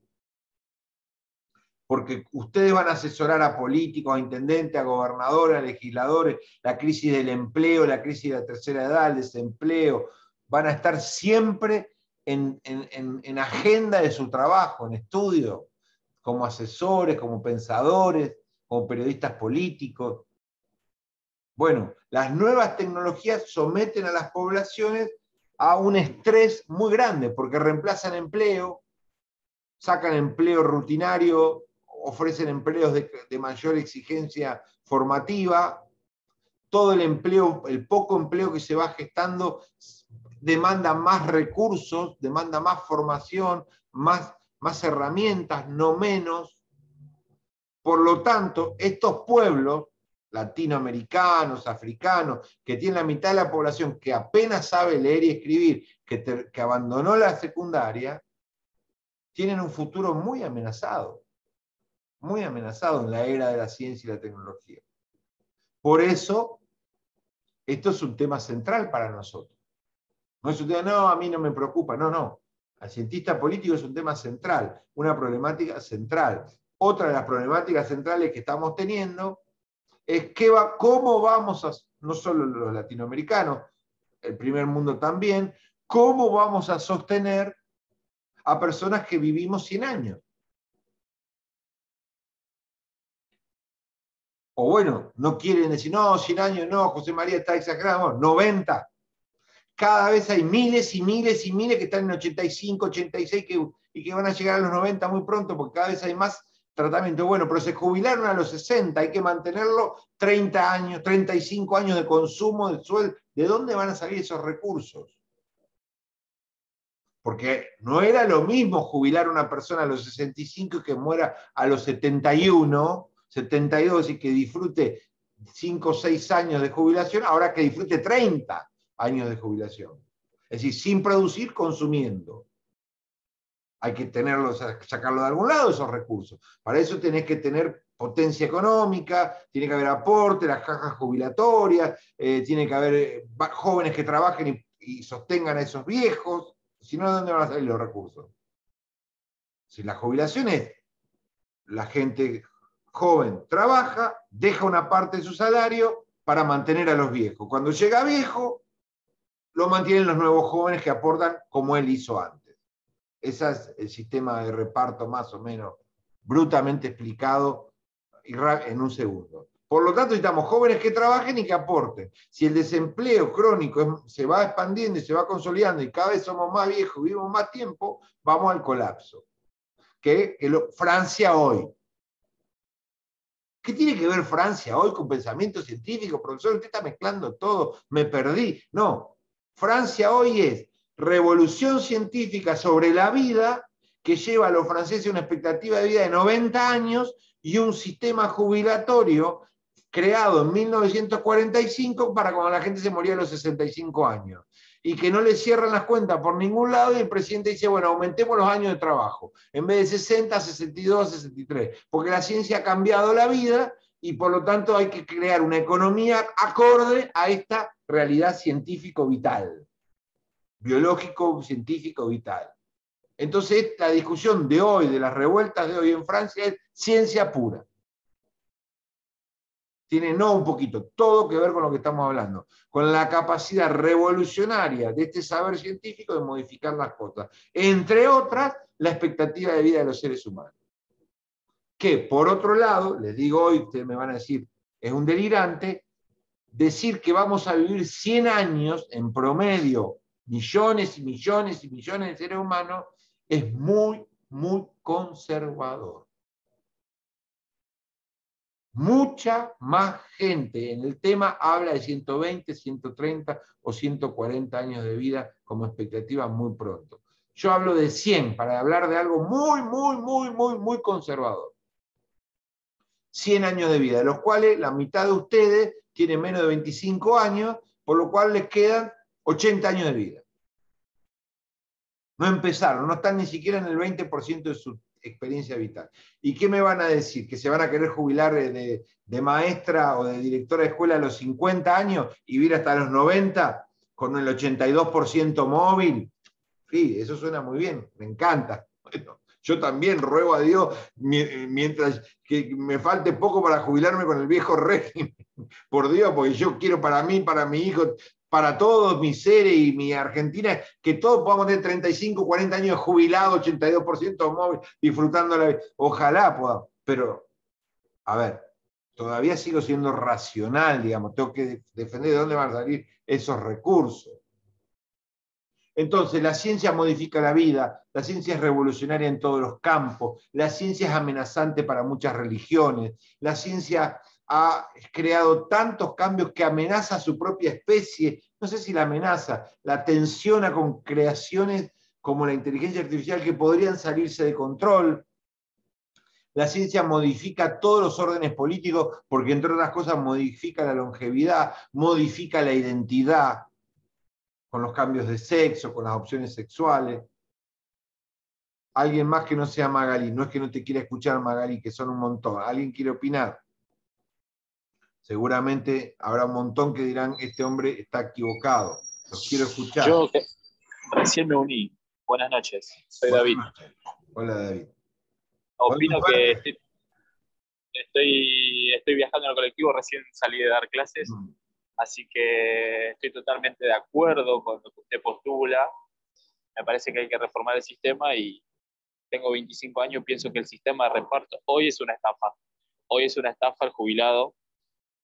S1: Porque ustedes van a asesorar a políticos, a intendentes, a gobernadores, a legisladores, la crisis del empleo, la crisis de la tercera edad, el desempleo, van a estar siempre en agenda de su trabajo, en estudio, como asesores, como pensadores, como periodistas políticos. Bueno, las nuevas tecnologías someten a las poblaciones a un estrés muy grande, porque reemplazan empleo, sacan empleo rutinario, ofrecen empleos de mayor exigencia formativa, todo el empleo, el poco empleo que se va gestando demanda más recursos, demanda más formación, más herramientas, no menos. Por lo tanto, estos pueblos latinoamericanos, africanos, que tienen la mitad de la población que apenas sabe leer y escribir, que abandonó la secundaria, tienen un futuro muy amenazado en la era de la ciencia y la tecnología. Por eso, esto es un tema central para nosotros. No es un tema, no, a mí no me preocupa, no. Al cientista político es un tema central, una problemática central. Otra de las problemáticas centrales que estamos teniendo es cómo vamos a, no solo los latinoamericanos, el primer mundo también, cómo vamos a sostener a personas que vivimos 100 años. O bueno, no quieren decir, no, 100 años no, José María está exagerado, 90. Cada vez hay miles y miles y miles que están en 85, 86 y que van a llegar a los 90 muy pronto porque cada vez hay más tratamiento. Bueno, pero se jubilaron a los 60, hay que mantenerlo 30 años, 35 años de consumo de sueldo. ¿De dónde van a salir esos recursos? Porque no era lo mismo jubilar a una persona a los 65 y que muera a los 71, 72 y que disfrute 5 o 6 años de jubilación, ahora que disfrute 30 años de jubilación. Es decir, sin producir, consumiendo. Hay que sacarlo de algún lado esos recursos. Para eso tenés que tener potencia económica, tiene que haber aporte, las cajas jubilatorias, tiene que haber jóvenes que trabajen y sostengan a esos viejos. Si no, ¿de dónde van a salir los recursos? Si la jubilación es la gente joven trabaja, deja una parte de su salario para mantener a los viejos. Cuando llega viejo, lo mantienen los nuevos jóvenes que aportan como él hizo antes. Ese es el sistema de reparto más o menos brutamente explicado en un segundo. Por lo tanto, necesitamos jóvenes que trabajen y que aporten. Si el desempleo crónico se va expandiendo y se va consolidando y cada vez somos más viejos, vivimos más tiempo, vamos al colapso. Francia hoy. ¿Qué tiene que ver Francia hoy con pensamiento científico? Profesor, usted está mezclando todo, me perdí. No, Francia hoy es revolución científica sobre la vida que lleva a los franceses una expectativa de vida de 90 años y un sistema jubilatorio creado en 1945 para cuando la gente se moría a los 65 años. Y que no le cierran las cuentas por ningún lado y el presidente dice, bueno, aumentemos los años de trabajo. En vez de 60, 62, 63. Porque la ciencia ha cambiado la vida y por lo tanto hay que crear una economía acorde a esta realidad científico vital. Biológico, científico, vital. Entonces, la discusión de hoy, de las revueltas de hoy en Francia, es ciencia pura. Tiene no un poquito, todo que ver con lo que estamos hablando, con la capacidad revolucionaria de este saber científico de modificar las cosas. Entre otras, la expectativa de vida de los seres humanos. Que, por otro lado, les digo hoy, ustedes me van a decir, es un delirante, decir que vamos a vivir 100 años en promedio, millones y millones y millones de seres humanos, es muy, muy conservador. Mucha más gente en el tema habla de 120, 130 o 140 años de vida como expectativa muy pronto. Yo hablo de 100 para hablar de algo muy, muy, muy, muy, muy conservador. 100 años de vida, de los cuales la mitad de ustedes tiene menos de 25 años, por lo cual les quedan 80 años de vida. No empezaron, no están ni siquiera en el 20% de su experiencia vital. ¿Y qué me van a decir? ¿Que se van a querer jubilar de maestra o de directora de escuela a los 50 años y vivir hasta los 90 con el 82% móvil? Sí, eso suena muy bien, me encanta. Bueno, yo también ruego a Dios, mientras que me falte poco para jubilarme con el viejo régimen, por Dios, porque yo quiero para mí, para mi hijo, para todos mis seres y mi Argentina, que todos podamos tener 35, 40 años jubilados, 82% móvil, disfrutando la vida. Ojalá pueda, pero, a ver, todavía sigo siendo racional, digamos, tengo que defender de dónde van a salir esos recursos. Entonces, la ciencia modifica la vida, la ciencia es revolucionaria en todos los campos, la ciencia es amenazante para muchas religiones, la ciencia ha creado tantos cambios que amenaza a su propia especie, no sé si la amenaza, la tensiona con creaciones como la inteligencia artificial que podrían salirse de control. La ciencia modifica todos los órdenes políticos porque, entre otras cosas, modifica la longevidad, modifica la identidad, con los cambios de sexo, con las opciones sexuales. Alguien más que no sea Magalí, no es que no te quiera escuchar Magalí, que son un montón. ¿Alguien quiere opinar? Seguramente habrá un montón que dirán, este hombre está equivocado. Los quiero escuchar.
S3: Yo recién me uní. Buenas noches, soy
S1: Buenas
S3: David.
S1: noches. Hola, David.
S3: Opino que estoy viajando en el colectivo, recién salí de dar clases, así que estoy totalmente de acuerdo con lo que usted postula. Me parece que hay que reformar el sistema y tengo 25 años, pienso que el sistema de reparto hoy es una estafa. Hoy es una estafa al jubilado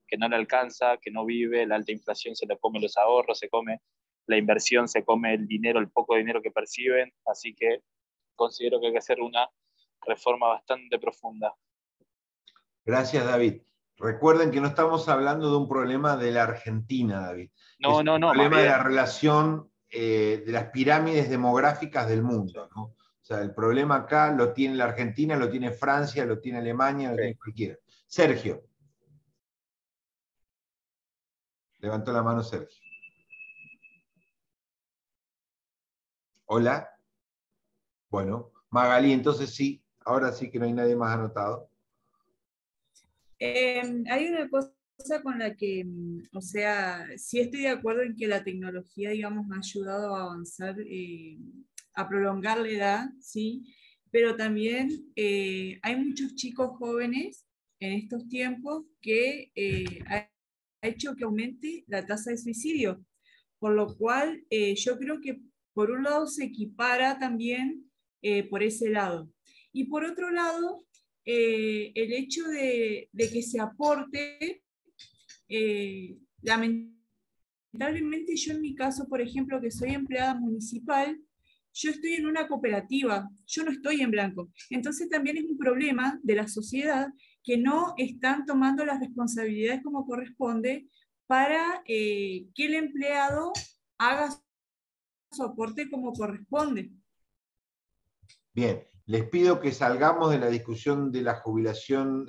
S3: que no le alcanza, que no vive, la alta inflación se le come los ahorros, se come la inversión, se come el dinero, el poco dinero que perciben, así que considero que hay que hacer una reforma bastante profunda.
S1: Gracias, David. Recuerden que no estamos hablando de un problema de la Argentina, David.
S3: No,
S1: es un
S3: más
S1: problema
S3: bien.
S1: de la relación de las pirámides demográficas del mundo, ¿no? O sea, el problema acá lo tiene la Argentina, lo tiene Francia, lo tiene Alemania, lo tiene cualquiera. Sergio. Levantó la mano Sergio. Hola. Bueno, Magalí, entonces sí, ahora sí que no hay nadie más anotado.
S2: Hay una cosa con la que, o sea, sí estoy de acuerdo en que la tecnología, digamos, ha ayudado a avanzar, a prolongar la edad, ¿sí? Pero también hay muchos chicos jóvenes en estos tiempos que ha hecho que aumente la tasa de suicidio, por lo cual yo creo que por un lado se equipara también por ese lado. Y por otro lado, el hecho de que se aporte, lamentablemente yo en mi caso, por ejemplo, que soy empleada municipal, yo estoy en una cooperativa, yo no estoy en blanco. Entonces también es un problema de la sociedad que no están tomando las responsabilidades como corresponde para que el empleado haga su aporte como corresponde.
S1: Bien, les pido que salgamos de la discusión de la jubilación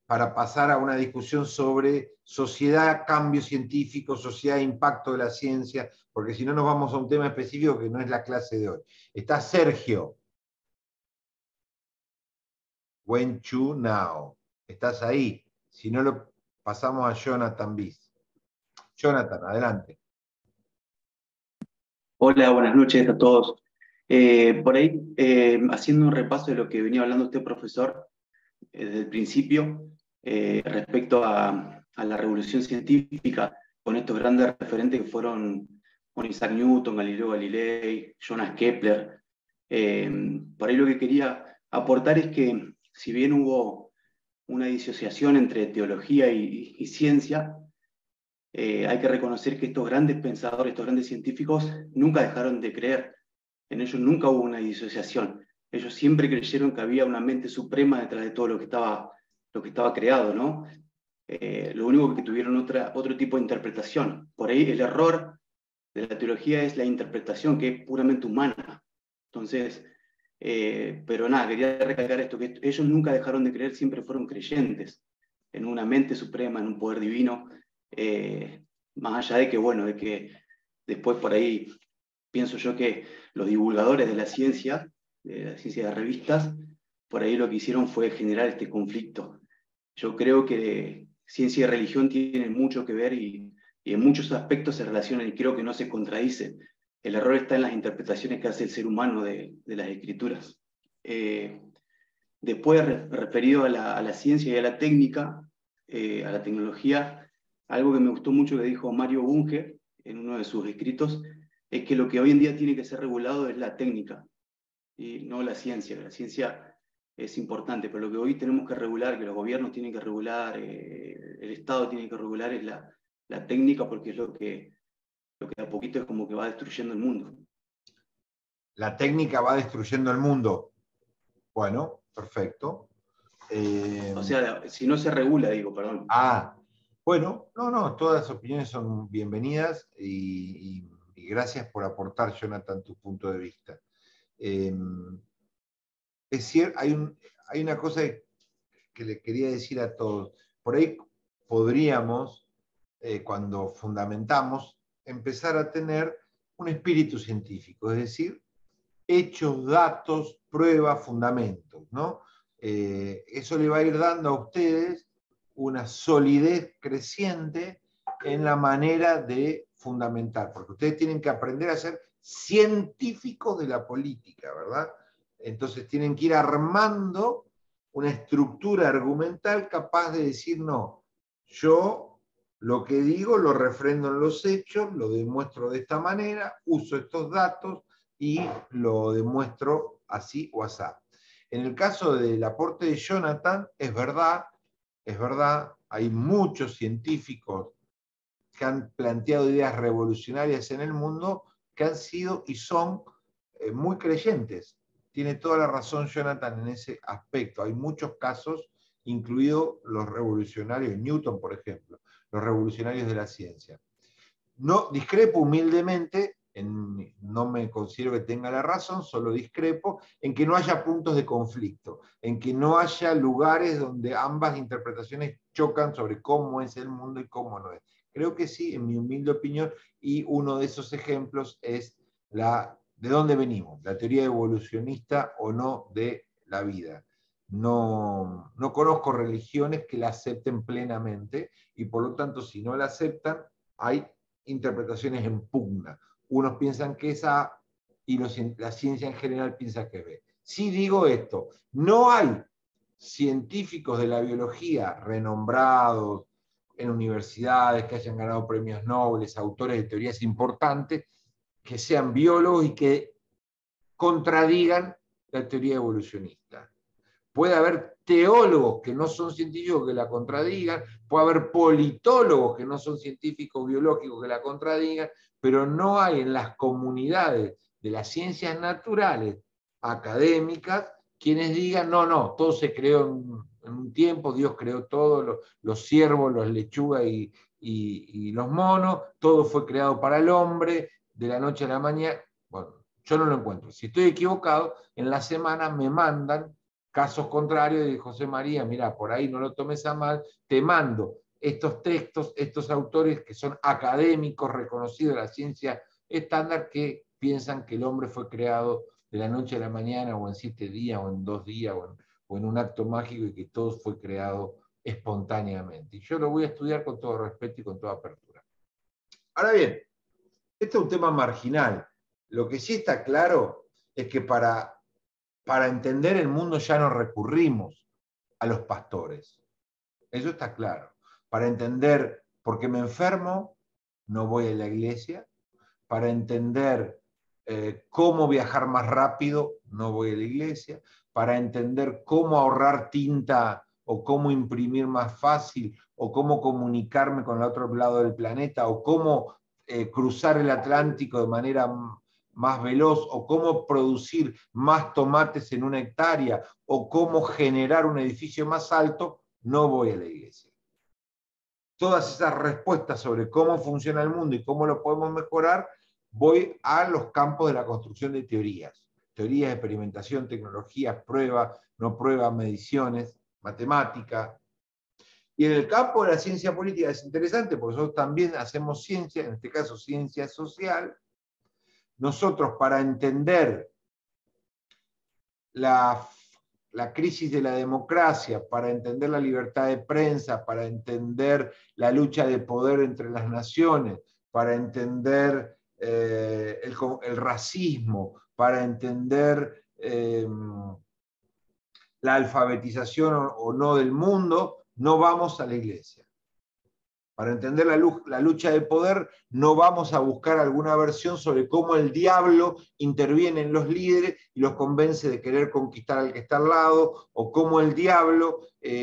S1: para pasar a una discusión sobre sociedad, cambio científico, sociedad, impacto de la ciencia, porque si no nos vamos a un tema específico que no es la clase de hoy. Está Sergio. When you now. Estás ahí. Si no, lo pasamos a Jonathan Bis. Jonathan, adelante.
S4: Hola, buenas noches a todos. Por ahí, haciendo un repaso de lo que venía hablando usted, profesor, desde el principio, respecto a la revolución científica, con estos grandes referentes que fueron Isaac Newton, Galileo Galilei, Jonas Kepler. Por ahí lo que quería aportar es que, si bien hubo una disociación entre teología y ciencia, hay que reconocer que estos grandes pensadores, estos grandes científicos, nunca dejaron de creer. En ellos nunca hubo una disociación. Ellos siempre creyeron que había una mente suprema detrás de todo lo que estaba creado, ¿no? Lo único que tuvieron otro tipo de interpretación. Por ahí el error de la teología es la interpretación, que es puramente humana. Entonces, pero nada, quería recalcar esto, que ellos nunca dejaron de creer, siempre fueron creyentes en una mente suprema, en un poder divino, más allá de que, bueno, de que después por ahí pienso yo que los divulgadores de la ciencia de revistas, por ahí lo que hicieron fue generar este conflicto. Yo creo que ciencia y religión tienen mucho que ver y en muchos aspectos se relacionan y creo que no se contradicen. El error está en las interpretaciones que hace el ser humano de las escrituras. Después, referido a la ciencia y a la técnica, a la tecnología, algo que me gustó mucho que dijo Mario Bunge en uno de sus escritos, es que lo que hoy en día tiene que ser regulado es la técnica y no la ciencia. La ciencia es importante, pero lo que hoy tenemos que regular, que los gobiernos tienen que regular, el Estado tiene que regular, es la técnica, porque es lo que de a poquito es como que va destruyendo el mundo.
S1: La técnica va destruyendo el mundo. Bueno, perfecto.
S4: O sea, si no se regula, digo, perdón.
S1: Bueno, no, todas las opiniones son bienvenidas y gracias por aportar, Jonathan, tu punto de vista. Es cierto, hay una cosa que le quería decir a todos. Por ahí podríamos, cuando fundamentamos, empezar a tener un espíritu científico, es decir, hechos, datos, pruebas, fundamentos, ¿no? Eso le va a ir dando a ustedes una solidez creciente en la manera de fundamentar, porque ustedes tienen que aprender a ser científicos de la política, ¿verdad? Entonces tienen que ir armando una estructura argumental capaz de decir, no, yo lo que digo lo refrendo en los hechos, lo demuestro de esta manera, uso estos datos y lo demuestro así o así. En el caso del aporte de Jonathan, es verdad, hay muchos científicos que han planteado ideas revolucionarias en el mundo que han sido y son muy creyentes. Tiene toda la razón Jonathan en ese aspecto. Hay muchos casos, incluidos los revolucionarios, Newton, por ejemplo, los revolucionarios de la ciencia. No, discrepo humildemente, no me considero que tenga la razón, solo discrepo en que no haya puntos de conflicto, en que no haya lugares donde ambas interpretaciones chocan sobre cómo es el mundo y cómo no es. Creo que sí, en mi humilde opinión, y uno de esos ejemplos es de dónde venimos, la teoría evolucionista o no de la vida. No conozco religiones que la acepten plenamente y por lo tanto, si no la aceptan, hay interpretaciones en pugna. Unos piensan que es A y la ciencia en general piensa que es B. Sí digo esto, no hay científicos de la biología renombrados en universidades que hayan ganado premios Nobel, autores de teorías importantes, que sean biólogos y que contradigan la teoría evolucionista. Puede haber teólogos que no son científicos que la contradigan, puede haber politólogos que no son científicos biológicos que la contradigan, pero no hay en las comunidades de las ciencias naturales académicas quienes digan, no, todo se creó en un tiempo, Dios creó todo, los ciervos, los lechugas y los monos, todo fue creado para el hombre, de la noche a la mañana. Bueno, yo no lo encuentro. Si estoy equivocado, en la semana me mandan casos contrarios de José María, mira, por ahí no lo tomes a mal, te mando estos textos, estos autores que son académicos, reconocidos de la ciencia estándar, que piensan que el hombre fue creado de la noche a la mañana, o en 7 días, o en 2 días, o en un acto mágico, y que todo fue creado espontáneamente. Y yo lo voy a estudiar con todo respeto y con toda apertura. Ahora bien, este es un tema marginal. Lo que sí está claro es que para entender el mundo ya no recurrimos a los pastores. Eso está claro. Para entender por qué me enfermo, no voy a la iglesia. Para entender cómo viajar más rápido, no voy a la iglesia. Para entender cómo ahorrar tinta o cómo imprimir más fácil, o cómo comunicarme con el otro lado del planeta, o cómo cruzar el Atlántico de manera más veloz, o cómo producir más tomates en 1 hectárea, o cómo generar un edificio más alto, no voy a la iglesia. Todas esas respuestas sobre cómo funciona el mundo y cómo lo podemos mejorar, voy a los campos de la construcción de teorías. Teorías de experimentación, tecnologías, pruebas, no pruebas, mediciones, matemática. Y en el campo de la ciencia política es interesante, porque nosotros también hacemos ciencia, en este caso ciencia social. Nosotros, para entender la crisis de la democracia, para entender la libertad de prensa, para entender la lucha de poder entre las naciones, para entender el racismo, para entender la alfabetización o no del mundo, no vamos a la iglesia. Para entender la lucha de poder, no vamos a buscar alguna versión sobre cómo el diablo interviene en los líderes y los convence de querer conquistar al que está al lado, o cómo el diablo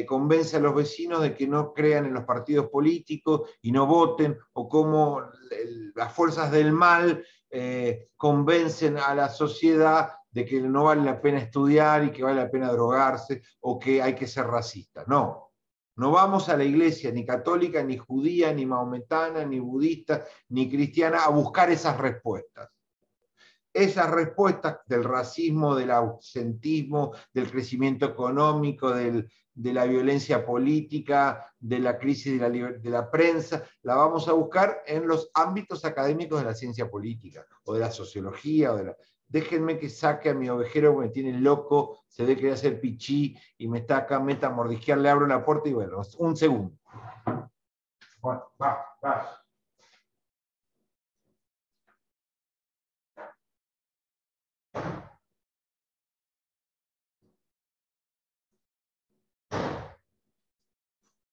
S1: convence a los vecinos de que no crean en los partidos políticos y no voten, o cómo las fuerzas del mal convencen a la sociedad de que no vale la pena estudiar y que vale la pena drogarse, o que hay que ser racista. No. No vamos a la iglesia ni católica, ni judía, ni maometana, ni budista, ni cristiana a buscar esas respuestas. Esas respuestas del racismo, del ausentismo, del crecimiento económico, de la violencia política, de la crisis de la prensa, la vamos a buscar en los ámbitos académicos de la ciencia política, o de la sociología, o de la... Déjenme que saque a mi ovejero que me tiene loco, se ve que voy a hacer pichí y me está acá, meta a mordisquear, le abro la puerta y bueno, un segundo. Bueno, va.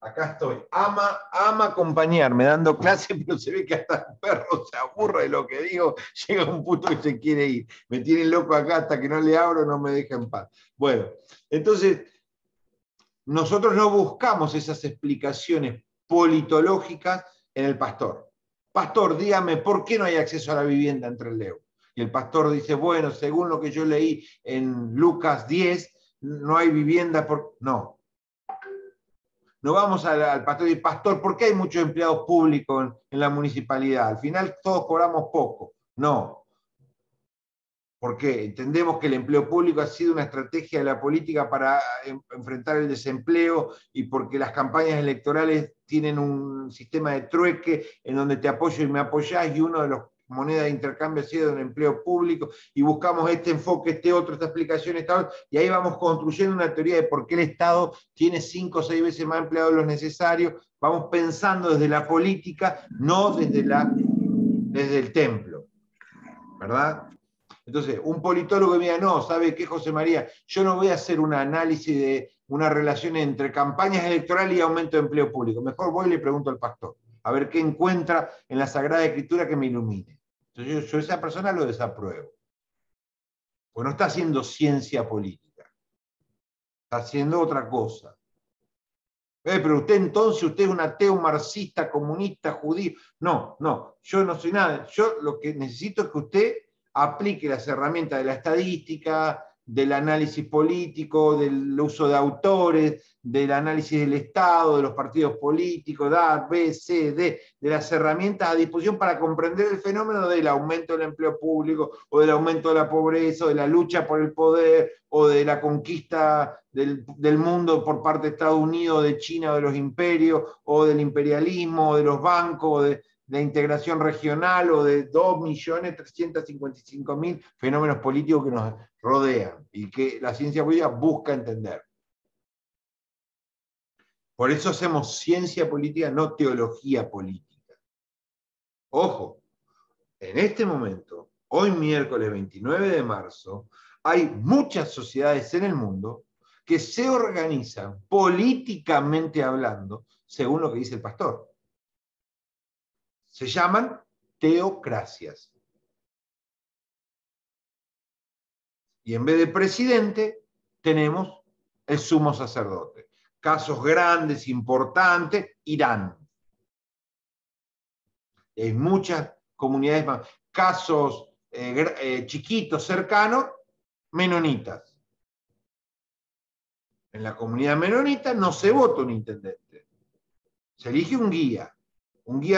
S1: Acá estoy. Ama acompañarme dando clase, pero se ve que hasta el perro se aburre de lo que digo, llega a un punto que se quiere ir. Me tiene loco acá, hasta que no le abro no me deja en paz. Bueno, entonces, nosotros no buscamos esas explicaciones politológicas en el pastor. Pastor, dígame, ¿por qué no hay acceso a la vivienda en Trelew? Y el pastor dice, bueno, según lo que yo leí en Lucas 10, no hay vivienda por... No. No vamos al pastor y decir, pastor, ¿por qué hay muchos empleados públicos en la municipalidad? Al final todos cobramos poco. No. ¿Por qué? Entendemos que el empleo público ha sido una estrategia de la política para enfrentar el desempleo, y porque las campañas electorales tienen un sistema de trueque en donde te apoyo y me apoyás, y uno de los moneda de intercambio ha sido un empleo público, y buscamos este enfoque, este otro, esta explicación, esta otra, y ahí vamos construyendo una teoría de por qué el Estado tiene 5 o 6 veces más empleados de los necesarios. Vamos pensando desde la política, no desde el templo, ¿verdad? Entonces, un politólogo me diga, no, ¿sabe qué, José María? Yo no voy a hacer un análisis de una relación entre campañas electorales y aumento de empleo público. Mejor voy y le pregunto al pastor, a ver qué encuentra en la Sagrada Escritura que me ilumine. Entonces yo a esa persona lo desapruebo. Pues no está haciendo ciencia política, está haciendo otra cosa. Pero usted entonces, usted es un ateo marxista, comunista, judío. No, no, yo no soy nada. Yo lo que necesito es que usted aplique las herramientas de la estadística, del análisis político, del uso de autores, del análisis del Estado, de los partidos políticos, de A, B, C, D, de las herramientas a disposición para comprender el fenómeno del aumento del empleo público, o del aumento de la pobreza, o de la lucha por el poder, o de la conquista del mundo por parte de Estados Unidos, de China, o de los imperios, o del imperialismo, o de los bancos, o de la integración regional, o de 2.355.000 fenómenos políticos que nos rodean y que la ciencia política busca entender. Por eso hacemos ciencia política, no teología política. Ojo, en este momento, hoy miércoles 29 de marzo, hay muchas sociedades en el mundo que se organizan políticamente hablando según lo que dice el pastor. Se llaman teocracias. Y en vez de presidente, tenemos el sumo sacerdote. Casos grandes, importantes, Irán. Hay muchas comunidades más. Casos chiquitos, cercanos, menonitas. En la comunidad menonita no se vota un intendente. Se elige un guía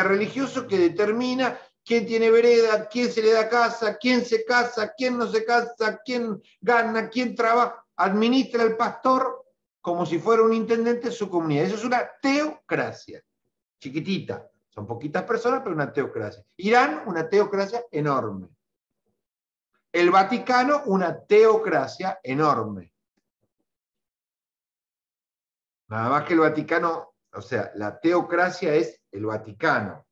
S1: religioso que determina quién tiene vereda, quién se le da casa, quién no se casa, quién gana, quién trabaja. Administra el pastor como si fuera un intendente de su comunidad. Eso es una teocracia, chiquitita. Son poquitas personas, pero una teocracia. Irán, una teocracia enorme. El Vaticano, una teocracia enorme. Nada más que el Vaticano, o sea, la teocracia es el Vaticano,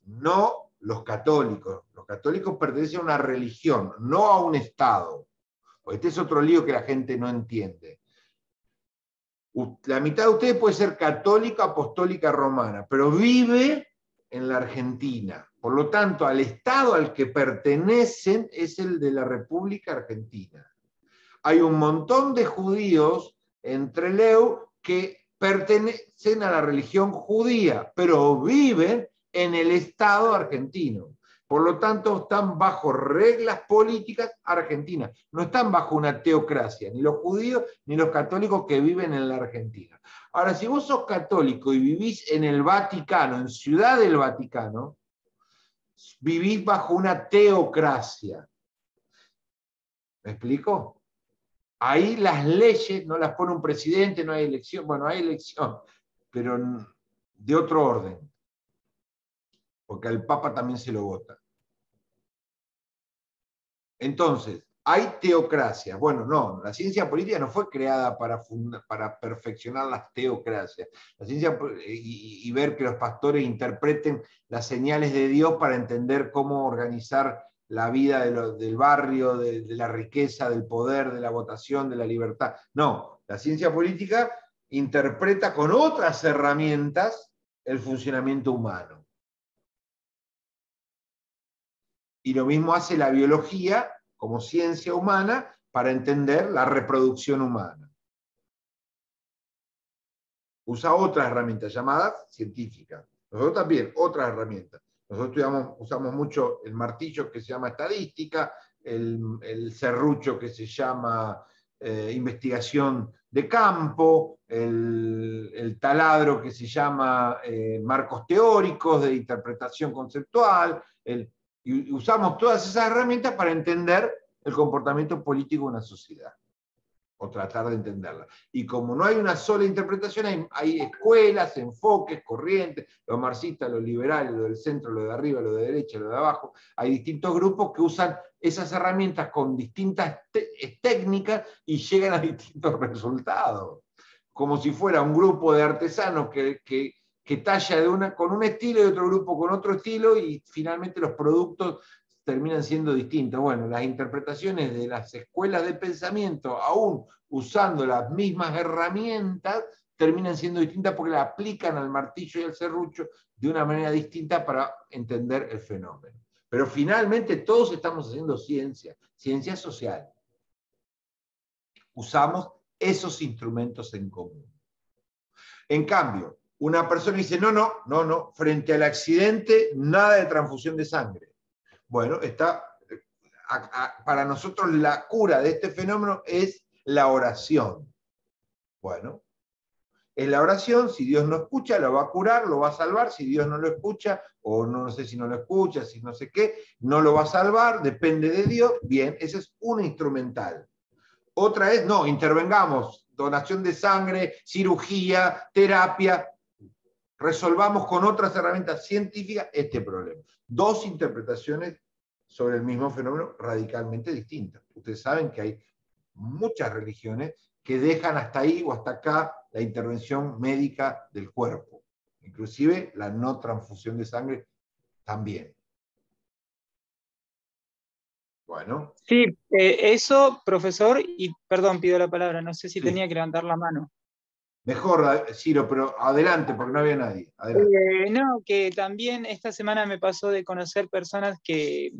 S1: no los católicos. Los católicos pertenecen a una religión, no a un Estado. Este es otro lío que la gente no entiende. La mitad de ustedes puede ser católica, apostólica, romana, pero vive en la Argentina. Por lo tanto, al Estado al que pertenecen es el de la República Argentina. Hay un montón de judíos en Trelew que pertenecen a la religión judía, pero viven en el Estado argentino. Por lo tanto, están bajo reglas políticas argentinas. No están bajo una teocracia, ni los judíos ni los católicos que viven en la Argentina. Ahora, si vos sos católico y vivís en el Vaticano, en Ciudad del Vaticano, vivís bajo una teocracia. ¿Me explico? Ahí las leyes no las pone un presidente, no hay elección. Bueno, hay elección, pero de otro orden. Porque al Papa también se lo vota. Entonces, hay teocracias. Bueno, no, la ciencia política no fue creada para perfeccionar las teocracias. La ciencia y ver que los pastores interpreten las señales de Dios para entender cómo organizar la vida del barrio, de la riqueza, del poder, de la votación, de la libertad. No, la ciencia política interpreta con otras herramientas el funcionamiento humano. Y lo mismo hace la biología como ciencia humana para entender la reproducción humana. Usa otras herramientas llamadas científicas. Nosotros también, otras herramientas. Nosotros usamos mucho el martillo que se llama estadística, el serrucho que se llama investigación de campo, el taladro que se llama marcos teóricos de interpretación conceptual, y usamos todas esas herramientas para entender el comportamiento político de una sociedad, o tratar de entenderla. Y como no hay una sola interpretación, hay escuelas, enfoques, corrientes, los marxistas, los liberales, los del centro, los de arriba, los de derecha, los de abajo. Hay distintos grupos que usan esas herramientas con distintas técnicas y llegan a distintos resultados. Como si fuera un grupo de artesanos que talla con un estilo y otro grupo con otro estilo, y finalmente los productos terminan siendo distintos. Bueno, las interpretaciones de las escuelas de pensamiento, aún usando las mismas herramientas, terminan siendo distintas porque la aplican al martillo y al serrucho de una manera distinta para entender el fenómeno. Pero finalmente todos estamos haciendo ciencia, ciencia social. Usamos esos instrumentos en común. En cambio, una persona dice, no, frente al accidente, nada de transfusión de sangre. Bueno, para nosotros la cura de este fenómeno es la oración. Bueno, en la oración, si Dios no escucha, lo va a curar, lo va a salvar. Si Dios no lo escucha, o no sé si no lo escucha, si no sé qué, no lo va a salvar, depende de Dios. Bien, ese es un instrumental. Otra es, no, intervengamos, donación de sangre, cirugía, terapia, resolvamos con otras herramientas científicas este problema. Dos interpretaciones sobre el mismo fenómeno radicalmente distintas. Ustedes saben que hay muchas religiones que dejan hasta ahí o hasta acá la intervención médica del cuerpo, inclusive la no transfusión de sangre también. Bueno.
S5: Sí, eso, profesor, y perdón, pido la palabra, no sé si
S1: Sí.
S5: tenía que levantar la mano.
S1: Mejor, Ciro, pero adelante, porque no había nadie. Adelante.
S5: No, que también esta semana me pasó de conocer personas que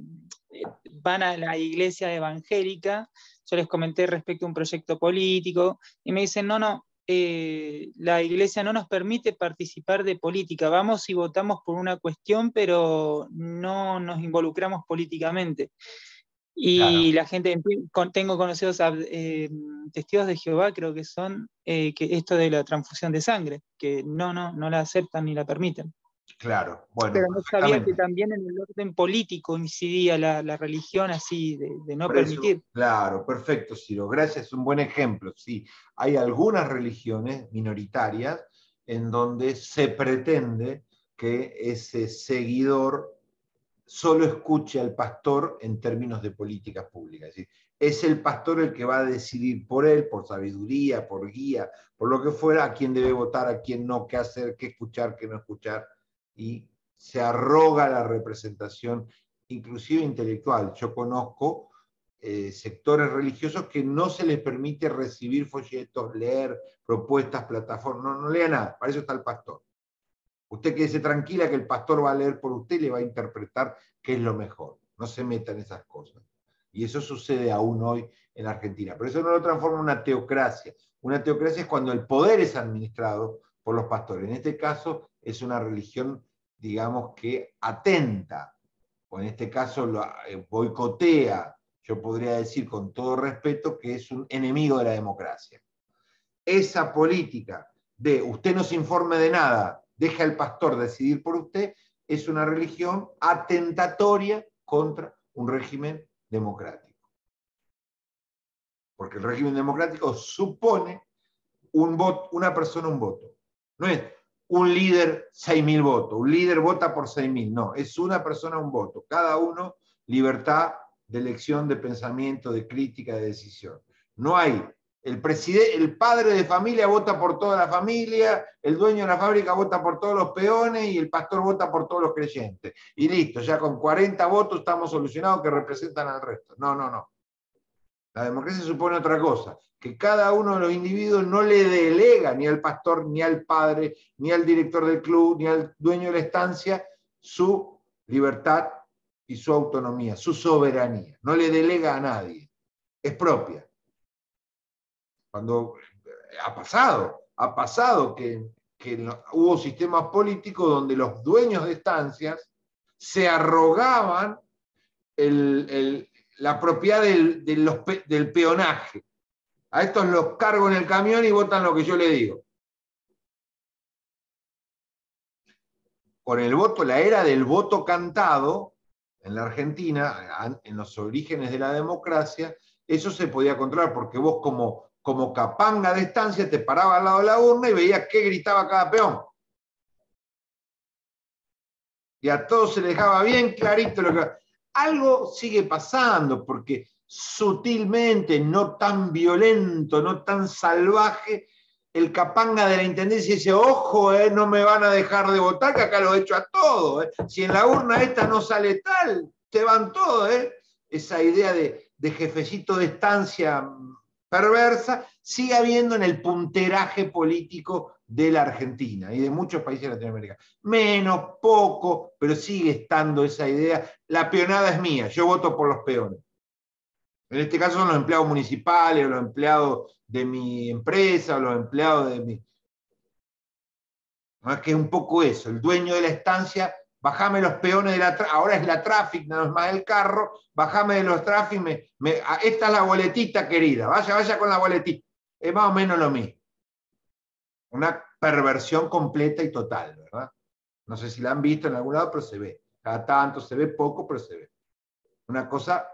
S5: van a la iglesia evangélica. Yo les comenté respecto a un proyecto político y me dicen, no, la iglesia no nos permite participar de política. Vamos y votamos por una cuestión, pero no nos involucramos políticamente. Y
S1: Claro.
S5: la gente, tengo conocidos testigos de Jehová, creo que son, que esto de la transfusión de sangre, que no la aceptan ni la permiten.
S1: Claro, bueno.
S5: Pero no sabía que también en el orden político incidía la religión así, de no permitir.
S1: Claro, perfecto, Ciro. Gracias, es un buen ejemplo. Sí, hay algunas religiones minoritarias en donde se pretende que ese seguidor solo escuche al pastor en términos de políticas públicas. Es decir, es el pastor el que va a decidir por él, por sabiduría, por guía, por lo que fuera, a quién debe votar, a quién no, qué hacer, qué escuchar, qué no escuchar, y se arroga la representación, inclusive intelectual. Yo conozco sectores religiosos que no se les permite recibir folletos, leer propuestas, plataformas, no lea nada, para eso está el pastor. Usted quédese tranquila que el pastor va a leer por usted y le va a interpretar qué es lo mejor. No se meta en esas cosas. Y eso sucede aún hoy en Argentina. Pero eso no lo transforma en una teocracia. Una teocracia es cuando el poder es administrado por los pastores. En este caso es una religión, digamos, que atenta, o en este caso lo boicotea, yo podría decir con todo respeto, que es un enemigo de la democracia. Esa política de usted no se informe de nada, deja al pastor decidir por usted, es una religión atentatoria contra un régimen democrático. Porque el régimen democrático supone un voto, una persona un voto. No es un líder 6.000 votos, un líder vota por 6.000, no, es una persona un voto. Cada uno libertad de elección, de pensamiento, de crítica, de decisión. No hay el padre de familia vota por toda la familia, el dueño de la fábrica vota por todos los peones y el pastor vota por todos los creyentes. Y listo, ya con 40 votos estamos solucionados que representan al resto. No. La democracia supone otra cosa, que cada uno de los individuos no le delega ni al pastor, ni al padre, ni al director del club, ni al dueño de la estancia su libertad y su autonomía, su soberanía. No le delega a nadie, es propia. Cuando ha pasado que hubo sistemas políticos donde los dueños de estancias se arrogaban la propiedad del peonaje. A estos los cargo en el camión y votan lo que yo le digo. Con el voto, la era del voto cantado en la Argentina, en los orígenes de la democracia, eso se podía controlar porque vos como capanga de estancia te parabas al lado de la urna y veías qué gritaba cada peón. Y a todos se les dejaba bien clarito lo que... Algo sigue pasando, porque sutilmente, no tan violento, no tan salvaje, el capanga de la intendencia dice, ojo, no me van a dejar de votar, que acá lo he hecho a todos. Si en la urna esta no sale tal, te van todos. Esa idea de jefecito de estancia perversa, sigue habiendo en el punteraje político de la Argentina y de muchos países de Latinoamérica. Menos, poco, pero sigue estando esa idea. La peonada es mía, yo voto por los peones. En este caso son los empleados municipales, o los empleados de mi empresa, o los empleados de mi... Más que un poco eso, el dueño de la estancia, bajame los peones de la... Ahora es la traffic, no es más el carro, bajame de los traffic, esta es la boletita, querida, vaya con la boletita. Es más o menos lo mismo. Una perversión completa y total, ¿verdad? No sé si la han visto en algún lado, pero se ve. Cada tanto se ve poco, pero se ve. Una cosa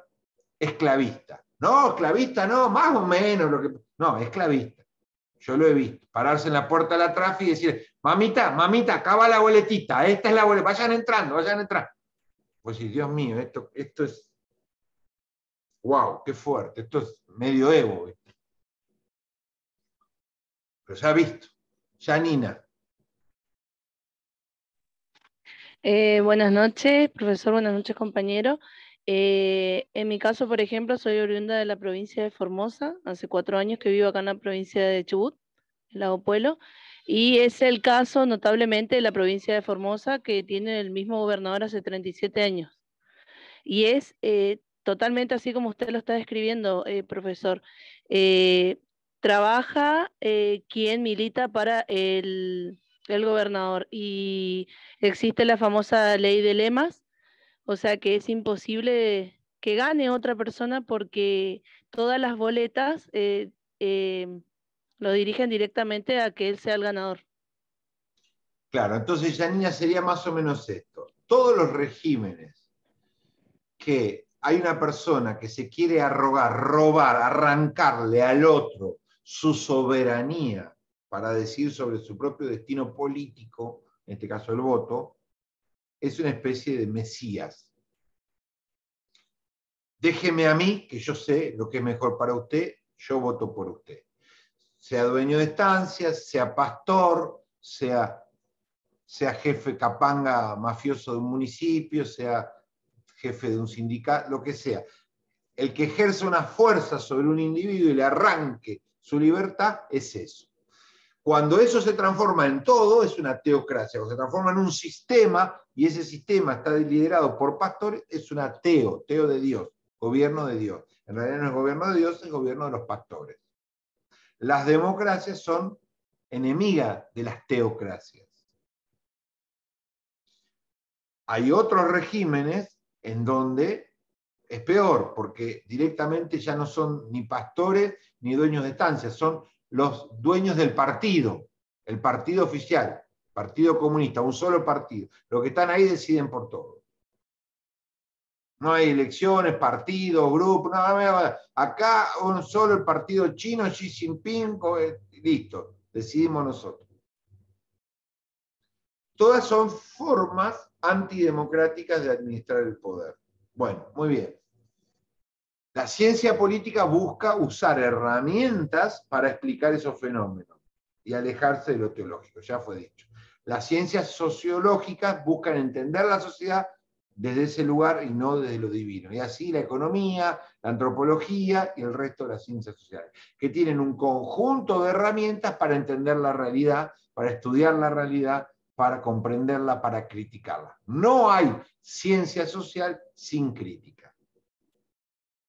S1: esclavista. No, esclavista no, más o menos. No, esclavista. Yo lo he visto. Pararse en la puerta de la tráfico y decir, mamita, acá va la boletita, esta es la boletita, vayan entrando. Pues sí, Dios mío, esto es... ¡Wow! ¡Qué fuerte! Esto es medioevo, ¿viste? Pero se ha visto. Janina.
S6: Buenas noches, profesor, buenas noches, compañero. En mi caso, por ejemplo, soy oriunda de la provincia de Formosa, hace 4 años que vivo acá en la provincia de Chubut, el Lago Puelo, y es el caso notablemente de la provincia de Formosa, que tiene el mismo gobernador hace 37 años. Y es totalmente así como usted lo está describiendo, profesor. Trabaja quien milita para el gobernador, y existe la famosa ley de lemas, o sea que es imposible que gane otra persona porque todas las boletas lo dirigen directamente a que él sea el ganador.
S1: Claro, entonces Janina sería más o menos esto. Todos los regímenes que hay una persona que se quiere arrogar, robar, arrancarle al otro su soberanía para decir sobre su propio destino político, en este caso el voto, es una especie de mesías. Déjeme a mí, que yo sé lo que es mejor para usted, yo voto por usted. Sea dueño de estancias, sea pastor, sea jefe capanga mafioso de un municipio, sea jefe de un sindicato, lo que sea. El que ejerce una fuerza sobre un individuo y le arranque su libertad es eso. Cuando eso se transforma en todo, es una teocracia. Cuando se transforma en un sistema, y ese sistema está liderado por pastores, es una teo de Dios, gobierno de Dios. En realidad no es gobierno de Dios, es gobierno de los pastores. Las democracias son enemigas de las teocracias. Hay otros regímenes en donde es peor, porque directamente ya no son ni pastores ni dueños de estancias, son los dueños del partido, el partido oficial, Partido Comunista, un solo partido. Los que están ahí deciden por todo. No hay elecciones, partido, grupo, no, acá un solo el partido chino, Xi Jinping, listo, decidimos nosotros. Todas son formas antidemocráticas de administrar el poder. Bueno, muy bien. La ciencia política busca usar herramientas para explicar esos fenómenos y alejarse de lo teológico, ya fue dicho. Las ciencias sociológicas buscan entender la sociedad desde ese lugar y no desde lo divino. Y así la economía, la antropología y el resto de las ciencias sociales, que tienen un conjunto de herramientas para entender la realidad, para estudiar la realidad, para comprenderla, para criticarla. No hay ciencia social sin crítica.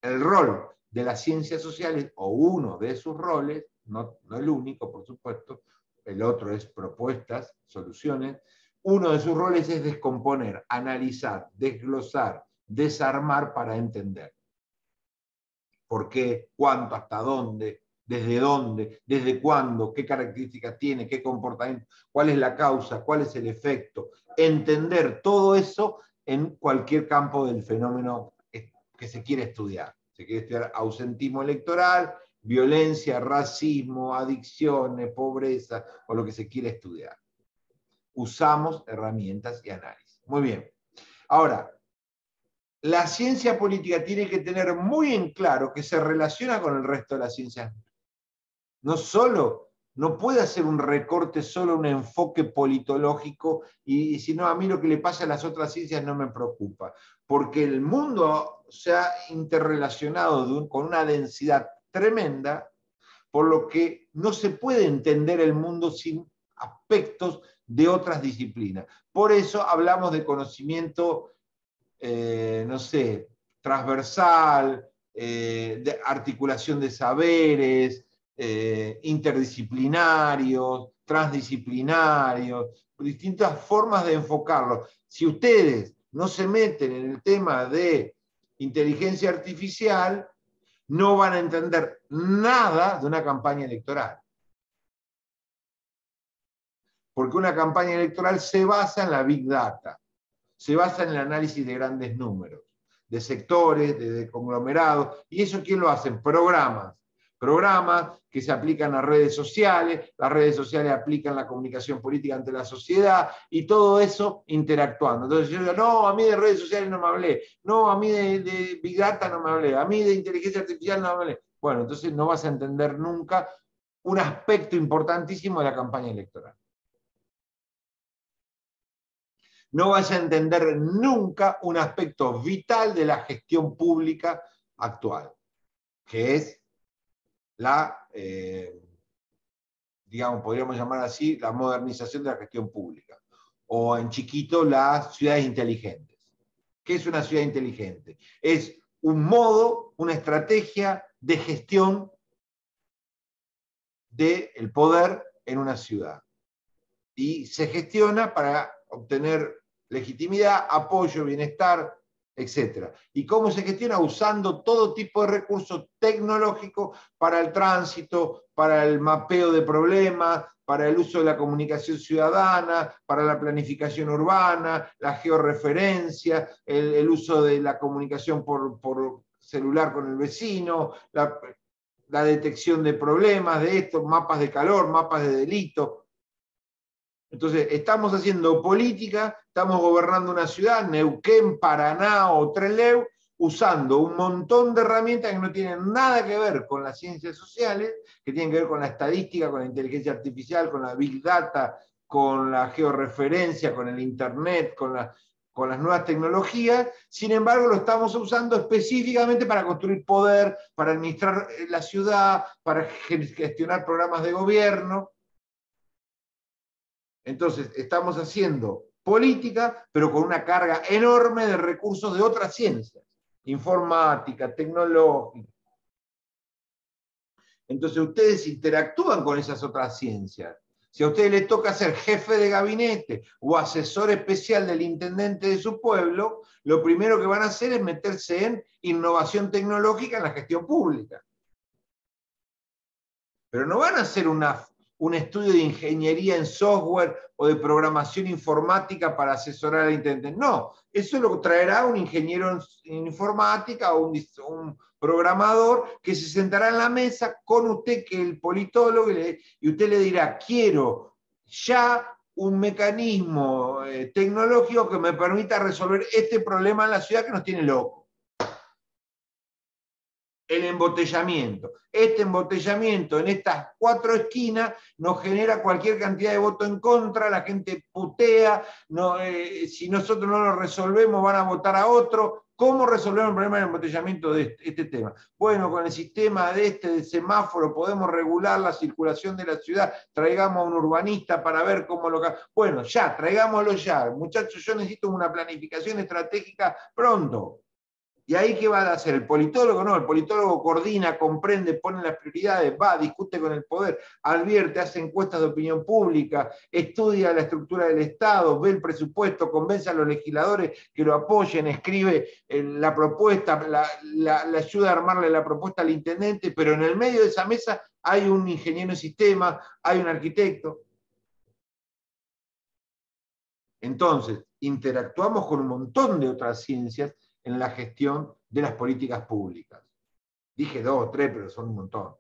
S1: El rol de las ciencias sociales, o uno de sus roles, no el único, por supuesto, el otro es propuestas, soluciones, uno de sus roles es descomponer, analizar, desglosar, desarmar para entender. ¿Por qué? ¿Cuánto? ¿Hasta dónde? ¿Desde cuándo? ¿Qué características tiene? ¿Qué comportamiento? ¿Cuál es la causa? ¿Cuál es el efecto? Entender todo eso en cualquier campo del fenómeno que se quiere estudiar. Se quiere estudiar ausentismo electoral, violencia, racismo, adicciones, pobreza, o lo que se quiere estudiar. Usamos herramientas y análisis. Muy bien. Ahora, la ciencia política tiene que tener muy en claro que se relaciona con el resto de las ciencias. No puede hacer un recorte solo, un enfoque politológico, y si no, a mí lo que le pasa a las otras ciencias no me preocupa, porque el mundo se ha interrelacionado con una densidad tremenda por lo que no se puede entender el mundo sin aspectos de otras disciplinas. Por eso hablamos de conocimiento, no sé, transversal, de articulación de saberes, interdisciplinarios, transdisciplinarios, distintas formas de enfocarlo. Si ustedes no se meten en el tema de inteligencia artificial, no van a entender nada de una campaña electoral. Porque una campaña electoral se basa en la Big Data, se basa en el análisis de grandes números, de sectores, de conglomerados. ¿Y eso quién lo hace? Programas. Programas que se aplican a redes sociales, las redes sociales aplican la comunicación política ante la sociedad, y todo eso interactuando. Entonces yo digo, no, a mí de redes sociales no me hablé, no, a mí de Big Data no me hablé, a mí de inteligencia artificial no me hablé. Bueno, entonces no vas a entender nunca un aspecto importantísimo de la campaña electoral. No vas a entender nunca un aspecto vital de la gestión pública actual, que es la, digamos, podríamos llamar así, la modernización de la gestión pública, o en chiquito, las ciudades inteligentes. ¿Qué es una ciudad inteligente? Es un modo, una estrategia de gestión del poder en una ciudad. Y se gestiona para obtener legitimidad, apoyo, bienestar, etc. ¿Y cómo se gestiona? Usando todo tipo de recursos tecnológicos para el tránsito, para el mapeo de problemas, para el uso de la comunicación ciudadana, para la planificación urbana, la georreferencia, el uso de la comunicación por celular con el vecino, la detección de problemas, de esto, mapas de calor, mapas de delito. Entonces, estamos haciendo política, estamos gobernando una ciudad, Neuquén, Paraná o Trelew, usando un montón de herramientas que no tienen nada que ver con las ciencias sociales, que tienen que ver con la estadística, con la inteligencia artificial, con la Big Data, con la georreferencia, con el Internet, con las nuevas tecnologías. Sin embargo, lo estamos usando específicamente para construir poder, para administrar la ciudad, para gestionar programas de gobierno. Entonces, estamos haciendo política, pero con una carga enorme de recursos de otras ciencias, informática, tecnológica. Entonces, ustedes interactúan con esas otras ciencias. Si a ustedes les toca ser jefe de gabinete o asesor especial del intendente de su pueblo, lo primero que van a hacer es meterse en innovación tecnológica en la gestión pública. Pero no van a hacer un estudio de ingeniería en software o de programación informática para asesorar al intendente. No, eso lo traerá un ingeniero en informática o un programador que se sentará en la mesa con usted, que es el politólogo, y usted le dirá, quiero ya un mecanismo tecnológico que me permita resolver este problema en la ciudad que nos tiene locos. El embotellamiento. Este embotellamiento en estas 4 esquinas nos genera cualquier cantidad de voto en contra, la gente putea, si nosotros no lo resolvemos van a votar a otro. ¿Cómo resolvemos el problema del embotellamiento de este tema? Bueno, con el sistema de semáforo podemos regular la circulación de la ciudad, traigamos a un urbanista para ver cómo lo... Bueno, ya, traigámoslo ya. Muchachos, yo necesito una planificación estratégica pronto. ¿Y ahí qué va a hacer? ¿El politólogo? No, el politólogo coordina, comprende, pone las prioridades, va, discute con el poder, advierte, hace encuestas de opinión pública, estudia la estructura del Estado, ve el presupuesto, convence a los legisladores que lo apoyen, escribe la propuesta, le ayuda a armarle la propuesta al intendente, pero en el medio de esa mesa hay un ingeniero en sistema, hay un arquitecto. Entonces, interactuamos con un montón de otras ciencias en la gestión de las políticas públicas. Dije 2 o 3, pero son un montón.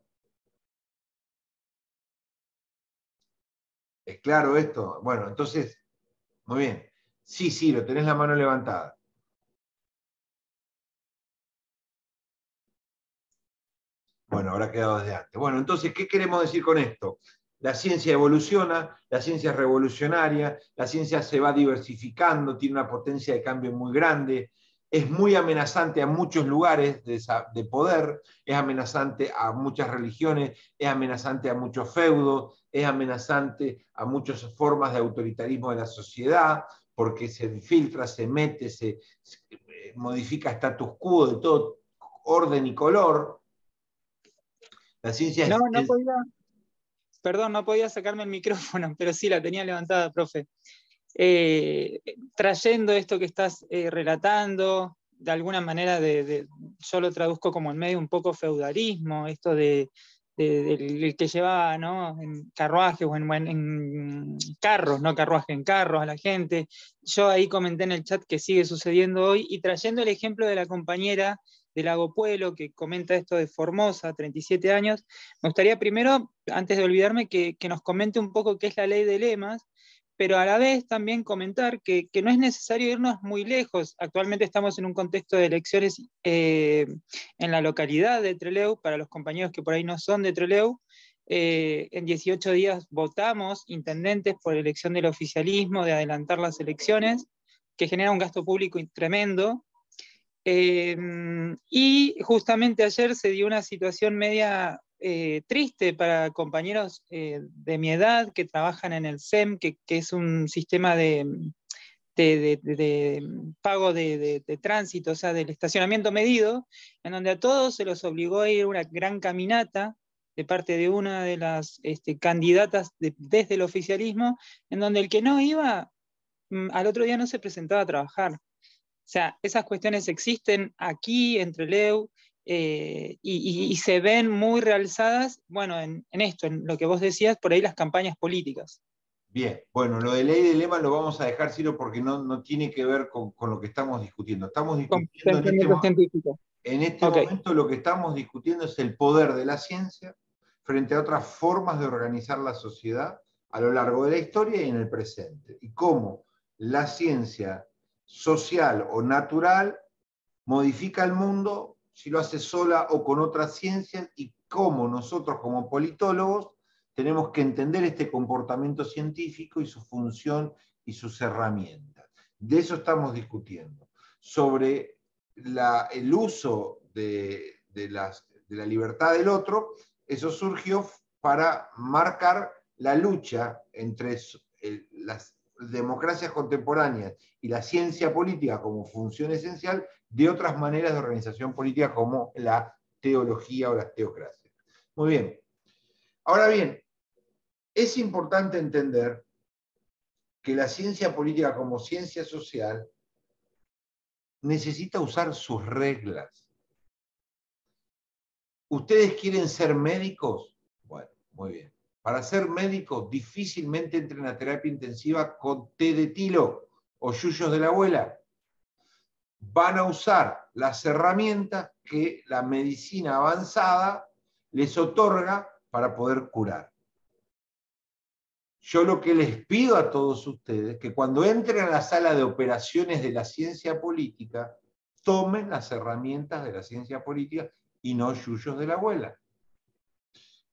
S1: ¿Es claro esto? Bueno, entonces, muy bien. Sí, Ciro, tenés la mano levantada. Bueno, habrá quedado desde antes. Bueno, entonces, ¿qué queremos decir con esto? La ciencia evoluciona, la ciencia es revolucionaria, la ciencia se va diversificando, tiene una potencia de cambio muy grande. es muy amenazante a muchos lugares de poder, es amenazante a muchas religiones, es amenazante a muchos feudos, es amenazante a muchas formas de autoritarismo de la sociedad, porque se infiltra, se mete, se modifica status quo de todo orden y color. La ciencia
S5: No podía, perdón, no podía sacarme el micrófono, pero sí la tenía levantada, profe. Trayendo esto que estás relatando, de alguna manera yo lo traduzco como en medio un poco feudalismo, esto del que llevaba, ¿no?, en carruajes o en carros, no carruaje, en carros a la gente. Yo ahí comenté en el chat que sigue sucediendo hoy, y trayendo el ejemplo de la compañera de Lago Puelo que comenta esto de Formosa, 37 años, me gustaría primero, antes de olvidarme, que nos comente un poco qué es la ley de lemas, pero a la vez también comentar que no es necesario irnos muy lejos. Actualmente estamos en un contexto de elecciones en la localidad de Trelew, para los compañeros que por ahí no son de Trelew. En 18 días votamos intendentes por elección del oficialismo, de adelantar las elecciones, que genera un gasto público tremendo. Y justamente ayer se dio una situación media triste para compañeros de mi edad que trabajan en el SEM, que es un sistema de pago de tránsito, o sea, del estacionamiento medido, en donde a todos se los obligó a ir a una gran caminata de parte de una de las candidatas desde el oficialismo, en donde el que no iba, al otro día no se presentaba a trabajar. O sea, esas cuestiones existen aquí, en Trelew, y se ven muy realzadas, bueno, en esto, en lo que vos decías, por ahí las campañas políticas.
S1: Bien, bueno, lo de ley de lema lo vamos a dejar, Ciro, porque no tiene que ver con lo que estamos discutiendo. Estamos
S5: Con
S1: discutiendo
S5: pensamiento científico.
S1: en este
S5: Ok.
S1: momento lo que estamos discutiendo es el poder de la ciencia frente a otras formas de organizar la sociedad a lo largo de la historia y en el presente. Y cómo la ciencia social o natural modifica el mundo si lo hace sola o con otras ciencias, y cómo nosotros como politólogos tenemos que entender este comportamiento científico y su función y sus herramientas. De eso estamos discutiendo. Sobre el uso de la libertad del otro, eso surgió para marcar la lucha entre las democracias contemporáneas y la ciencia política como función esencial de otras maneras de organización política como la teología o las teocracias. Muy bien. Ahora bien, es importante entender que la ciencia política como ciencia social necesita usar sus reglas. ¿Ustedes quieren ser médicos? Bueno, muy bien. Para ser médicos difícilmente entren a terapia intensiva con té de tilo o yuyos de la abuela. Van a usar las herramientas que la medicina avanzada les otorga para poder curar. Yo lo que les pido a todos ustedes, que cuando entren a la sala de operaciones de la ciencia política, tomen las herramientas de la ciencia política y no yuyos de la abuela.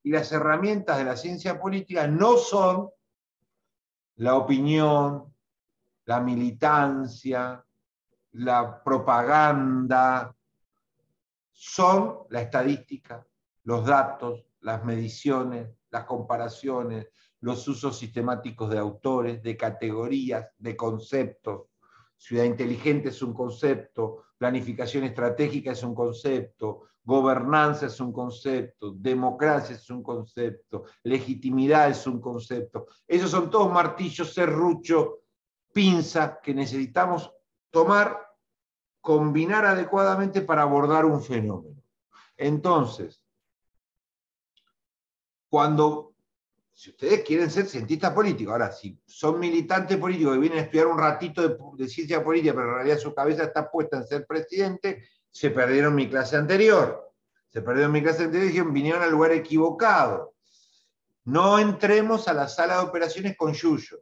S1: Y las herramientas de la ciencia política no son la opinión, la militancia, la propaganda, son la estadística, los datos, las mediciones, las comparaciones, los usos sistemáticos de autores, de categorías, de conceptos. Ciudad inteligente es un concepto, planificación estratégica es un concepto, gobernanza es un concepto, democracia es un concepto, legitimidad es un concepto. Esos son todos martillos, serrucho, pinza que necesitamos tomar, combinar adecuadamente para abordar un fenómeno. Entonces, si ustedes quieren ser cientistas políticos, ahora, si son militantes políticos que vienen a estudiar un ratito de ciencia política, pero en realidad su cabeza está puesta en ser presidente, se perdieron mi clase anterior. Se perdieron mi clase anterior y dijeron, vinieron al lugar equivocado. No entremos a la sala de operaciones con yuyos,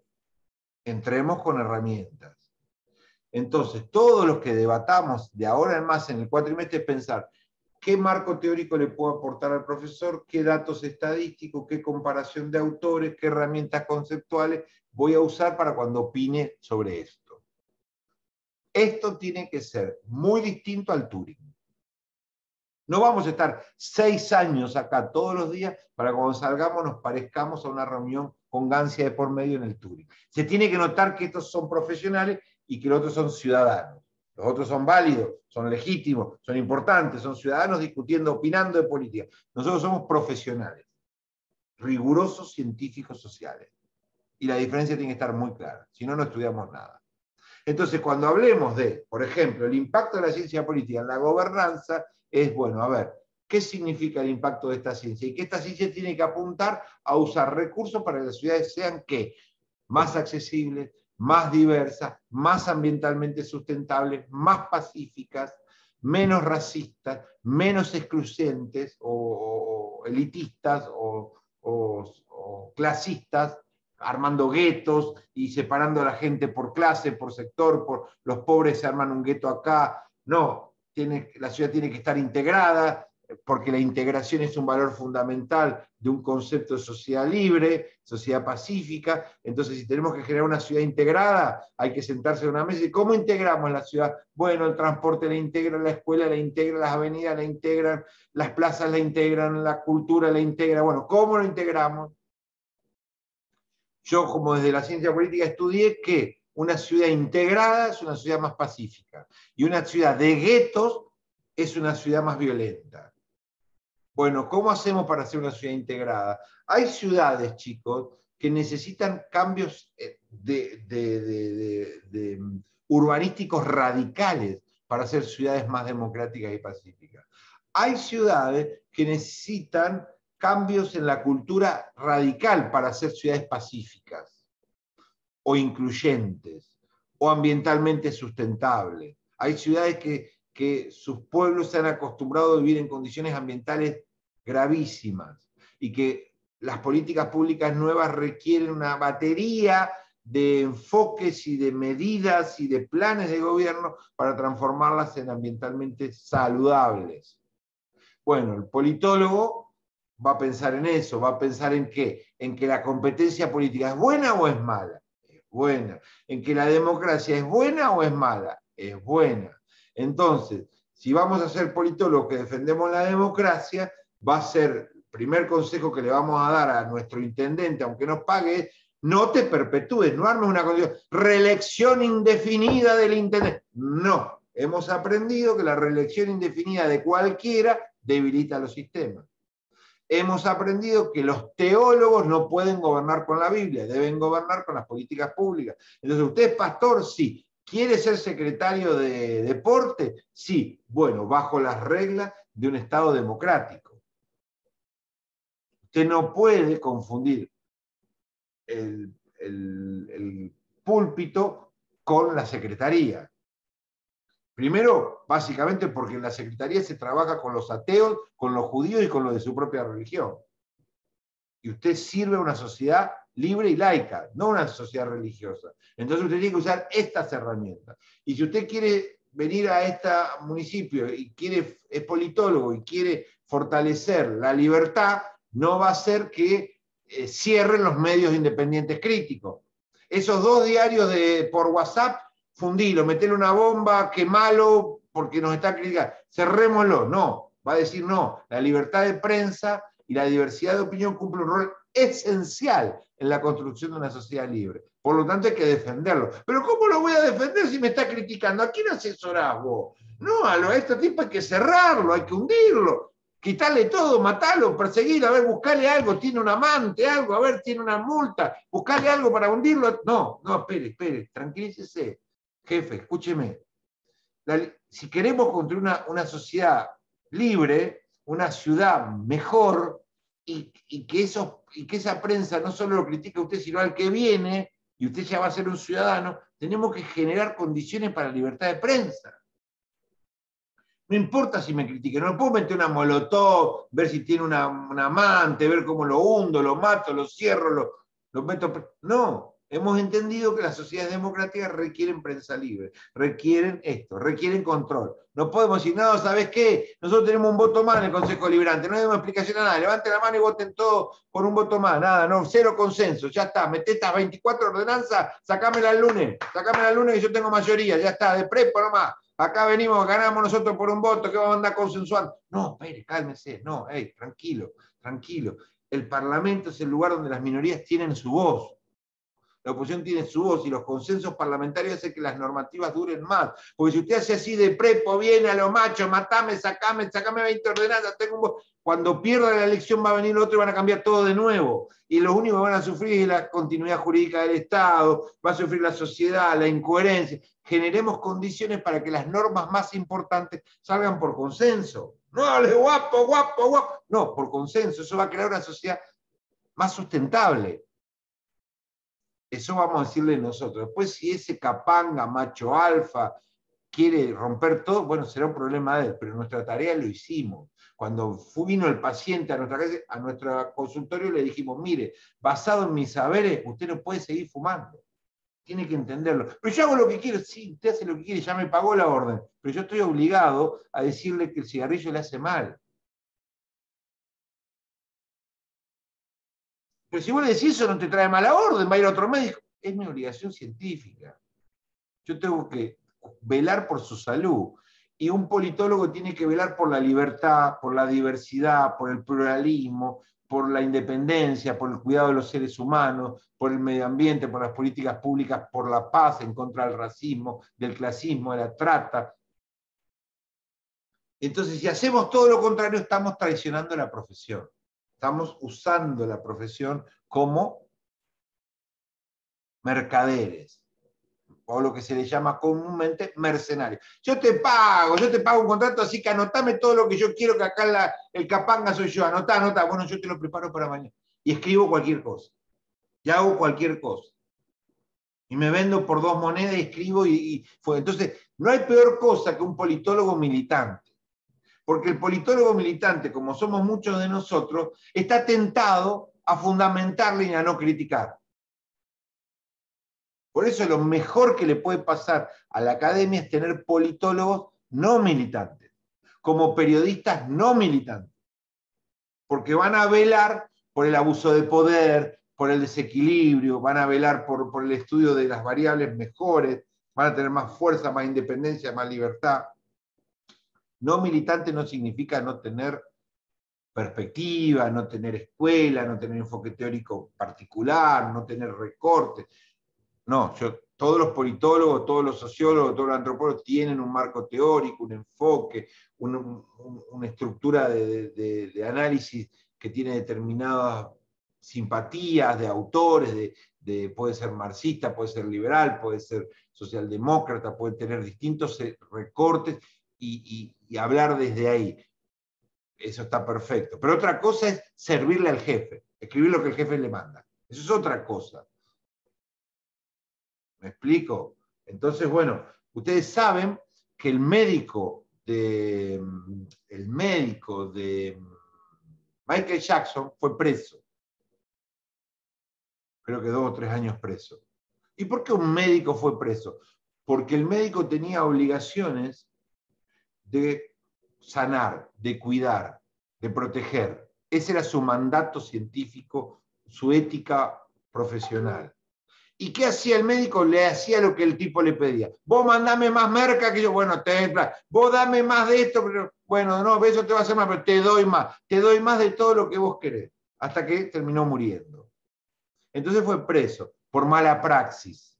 S1: entremos con herramientas. Entonces, todos los que debatamos de ahora en más en el cuatrimestre es pensar qué marco teórico le puedo aportar al profesor, qué datos estadísticos, qué comparación de autores, qué herramientas conceptuales voy a usar para cuando opine sobre esto. Esto tiene que ser muy distinto al Turing. No vamos a estar 6 años acá todos los días para cuando salgamos nos parezcamos a una reunión con Gancia de por medio en el Turing. Se tiene que notar que estos son profesionales y que los otros son ciudadanos. Los otros son válidos, son legítimos, son importantes, son ciudadanos discutiendo, opinando de política. Nosotros somos profesionales, rigurosos científicos sociales. Y la diferencia tiene que estar muy clara, si no, no estudiamos nada. Entonces, cuando hablemos de, por ejemplo, el impacto de la ciencia política en la gobernanza, es, bueno, a ver, ¿qué significa el impacto de esta ciencia? Y que esta ciencia tiene que apuntar a usar recursos para que las ciudades sean, ¿qué? Más accesibles, más diversas, más ambientalmente sustentables, más pacíficas, menos racistas, menos excluyentes o elitistas o clasistas, armando guetos y separando a la gente por clase, por sector, por los pobres se arman un gueto acá. No, la ciudad tiene que estar integrada, porque la integración es un valor fundamental de un concepto de sociedad libre, sociedad pacífica. Entonces, si tenemos que generar una ciudad integrada, hay que sentarse en una mesa y ¿cómo integramos la ciudad? Bueno, el transporte la integra, la escuela la integra, las avenidas la integran, las plazas la integran, la cultura la integra. Bueno, ¿cómo lo integramos? Yo, como desde la ciencia política, estudié que una ciudad integrada es una ciudad más pacífica y una ciudad de guetos es una ciudad más violenta. Bueno, ¿cómo hacemos para hacer una ciudad integrada? Hay ciudades, chicos, que necesitan cambios urbanísticos radicales para hacer ciudades más democráticas y pacíficas. Hay ciudades que necesitan cambios en la cultura radical para hacer ciudades pacíficas, o incluyentes, o ambientalmente sustentables. Hay ciudades que sus pueblos se han acostumbrado a vivir en condiciones ambientales gravísimas, y que las políticas públicas nuevas requieren una batería de enfoques y de medidas y de planes de gobierno para transformarlas en ambientalmente saludables. Bueno, el politólogo va a pensar en eso, va a pensar en qué, en que la competencia política es buena o es mala, es buena, en que la democracia es buena o es mala, es buena. Entonces, si vamos a ser politólogos que defendemos la democracia, va a ser el primer consejo que le vamos a dar a nuestro intendente, aunque nos pague, no te perpetúes, no armes una condición, reelección indefinida del intendente. No, hemos aprendido que la reelección indefinida de cualquiera debilita los sistemas. Hemos aprendido que los teólogos no pueden gobernar con la Biblia, deben gobernar con las políticas públicas. Entonces, ¿usted es pastor? Sí. ¿Quiere ser secretario de deporte? Sí. Bueno, bajo las reglas de un Estado democrático. Usted no puede confundir el púlpito con la secretaría. Primero, básicamente porque en la secretaría se trabaja con los ateos, con los judíos y con los de su propia religión. Y usted sirve a una sociedad libre y laica, no una sociedad religiosa. Entonces usted tiene que usar estas herramientas. Y si usted quiere venir a este municipio y es politólogo y quiere fortalecer la libertad, no va a ser que cierren los medios independientes críticos. Esos 2 diarios por WhatsApp, fundilo, metele una bomba, quemalo, porque nos está criticando. Cerrémoslo. No, va a decir no. La libertad de prensa y la diversidad de opinión cumple un rol esencial en la construcción de una sociedad libre. Por lo tanto, hay que defenderlo. Pero ¿cómo lo voy a defender si me está criticando? ¿A quién asesorás vos? No, a este tipo hay que cerrarlo, hay que hundirlo, quitarle todo, matarlo, perseguirlo, a ver, buscarle algo, tiene un amante, algo, a ver, tiene una multa, buscarle algo para hundirlo. No, espere, tranquilícese. Jefe, escúcheme. Si queremos construir una sociedad libre, una ciudad mejor, y que esa prensa no solo lo critique a usted, sino al que viene, y usted ya va a ser un ciudadano, tenemos que generar condiciones para la libertad de prensa. No importa si me critiquen, no puedo meter una molotov, ver si tiene una amante, ver cómo lo hundo, lo mato, lo cierro, lo meto. No, Hemos entendido que las sociedades democráticas requieren prensa libre, requieren esto, requieren control. No podemos decir, no, ¿sabes qué? Nosotros tenemos un voto más en el Consejo Deliberante, no damos explicación a nada, levanten la mano y voten todos por un voto más, nada, no, cero consenso, ya está, meté estas 24 ordenanzas, sacámela el lunes que yo tengo mayoría, ya está, de prepo nomás. Acá venimos, ganamos nosotros por un voto, que vamos a andar consensuando. No, espere, cálmese, no, hey, tranquilo, tranquilo. El Parlamento es el lugar donde las minorías tienen su voz. La oposición tiene su voz y los consensos parlamentarios hacen que las normativas duren más. Porque si usted hace así de prepo, viene a lo macho, matame, sacame 20 ordenanzas, tengo un voto. Cuando pierda la elección va a venir otro y van a cambiar todo de nuevo. Y los únicos que van a sufrir es la continuidad jurídica del Estado, va a sufrir la sociedad, la incoherencia. Generemos condiciones para que las normas más importantes salgan por consenso. No hable guapo, guapo, guapo. No, por consenso. Eso va a crear una sociedad más sustentable. Eso vamos a decirle nosotros. Después, si ese capanga, macho alfa, quiere romper todo, bueno, será un problema de él, pero nuestra tarea lo hicimos. Cuando vino el paciente a nuestra casa, a nuestro consultorio, le dijimos, mire, basado en mis saberes, usted no puede seguir fumando. Tiene que entenderlo. Pero yo hago lo que quiero, sí, usted hace lo que quiere, ya me pagó la orden, pero yo estoy obligado a decirle que el cigarrillo le hace mal. Pero si vos le decís eso no te trae mala orden, va a ir a otro médico. Es mi obligación científica. Yo tengo que velar por su salud. Y un politólogo tiene que velar por la libertad, por la diversidad, por el pluralismo, por la independencia, por el cuidado de los seres humanos, por el medio ambiente, por las políticas públicas, por la paz, en contra del racismo, del clasismo, de la trata. Entonces, si hacemos todo lo contrario, estamos traicionando la profesión. Estamos usando la profesión como mercaderes, o lo que se le llama comúnmente mercenarios. Yo te pago un contrato, así que anotame todo lo que yo quiero, que acá el capanga soy yo, anotá, bueno, yo te lo preparo para mañana. Y escribo cualquier cosa, y hago cualquier cosa. Y me vendo por 2 monedas y escribo, entonces, no hay peor cosa que un politólogo militante. Porque el politólogo militante, como somos muchos de nosotros, está tentado a fundamentarle y a no criticar. Por eso lo mejor que le puede pasar a la academia es tener politólogos no militantes, como periodistas no militantes, porque van a velar por el abuso de poder, por el desequilibrio, van a velar por el estudio de las variables mejores, van a tener más fuerza, más independencia, más libertad. No militante no significa no tener perspectiva, no tener escuela, no tener enfoque teórico particular, no tener recortes. No, todos los politólogos, todos los sociólogos, todos los antropólogos tienen un marco teórico, un enfoque, una estructura de análisis que tiene determinadas simpatías de autores, puede ser marxista, puede ser liberal, puede ser socialdemócrata, puede tener distintos recortes y hablar desde ahí. Eso está perfecto. Pero otra cosa es servirle al jefe, escribir lo que el jefe le manda. Eso es otra cosa. ¿Me explico? Entonces, bueno, ustedes saben que el médico de Michael Jackson fue preso. Creo que 2 o 3 años preso. ¿Y por qué un médico fue preso? Porque el médico tenía obligaciones de sanar, de cuidar, de proteger. Ese era su mandato científico, su ética profesional. ¿Y qué hacía el médico? Le hacía lo que el tipo le pedía. Vos mandame más merca que yo, bueno, vos dame más de esto, pero bueno, no, eso te va a hacer más, pero te doy más de todo lo que vos querés, hasta que terminó muriendo. Entonces fue preso por mala praxis.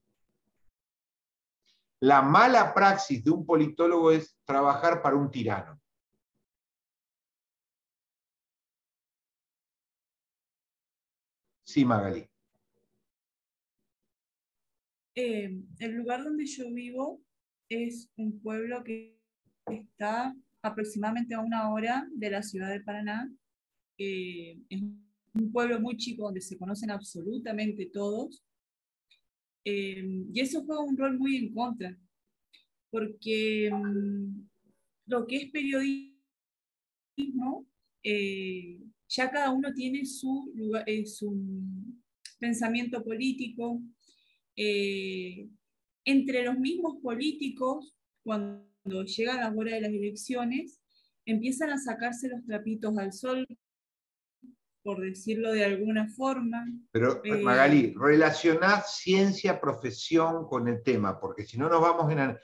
S1: La mala praxis de un politólogo es trabajar para un tirano. Sí, Magalí.
S2: El lugar donde yo vivo es un pueblo que está aproximadamente a 1 hora de la ciudad de Paraná. Es un pueblo muy chico donde se conocen absolutamente todos. Y eso juega un rol muy en contra, porque lo que es periodismo, ya cada uno tiene su pensamiento político, entre los mismos políticos, cuando llegan las horas de las elecciones, empiezan a sacarse los trapitos al sol, por decirlo de alguna forma.
S1: Pero, Magalí, relacionás ciencia, profesión con el tema, porque si no nos vamos en...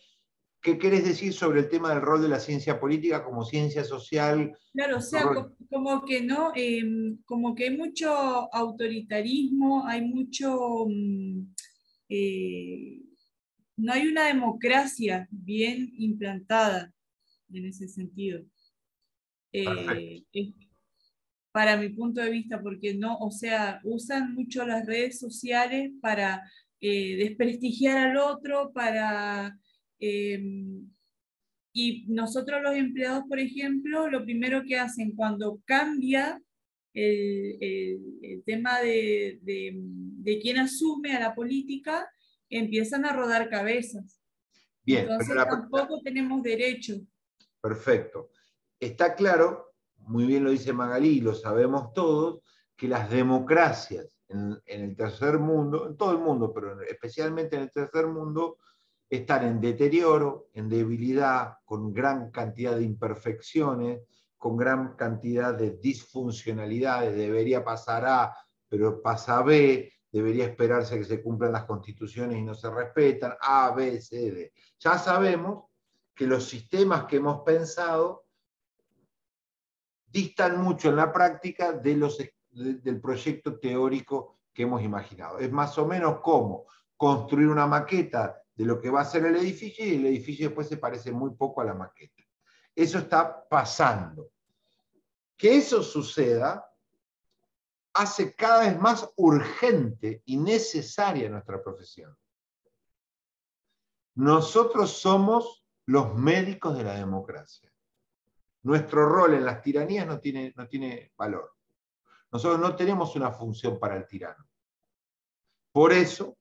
S1: ¿Qué querés decir sobre el tema del rol de la ciencia política como ciencia social?
S2: Claro, o sea, como que no, como que hay mucho autoritarismo, hay mucho... no hay una democracia bien implantada en ese sentido. Para mi punto de vista, porque no, o sea, usan mucho las redes sociales para desprestigiar al otro, para... y nosotros los empleados, por ejemplo, lo primero que hacen cuando cambia el tema de quién asume a la política, empiezan a rodar cabezas.
S1: Bien,
S2: entonces tampoco tenemos derecho.
S1: Perfecto. Está claro, muy bien lo dice Magalí, lo sabemos todos, que las democracias en el tercer mundo, en todo el mundo, pero especialmente en el tercer mundo, están en deterioro, en debilidad, con gran cantidad de imperfecciones, con gran cantidad de disfuncionalidades. Debería pasar A, pero pasa B, debería esperarse que se cumplan las constituciones y no se respetan, A, B, C, D. Ya sabemos que los sistemas que hemos pensado distan mucho en la práctica del proyecto teórico que hemos imaginado. Es más o menos como construir una maqueta de lo que va a ser el edificio y el edificio después se parece muy poco a la maqueta. Eso está pasando. Que eso suceda hace cada vez más urgente y necesaria nuestra profesión. Nosotros somos los médicos de la democracia. Nuestro rol en las tiranías no tiene valor. Nosotros no tenemos una función para el tirano. Por eso,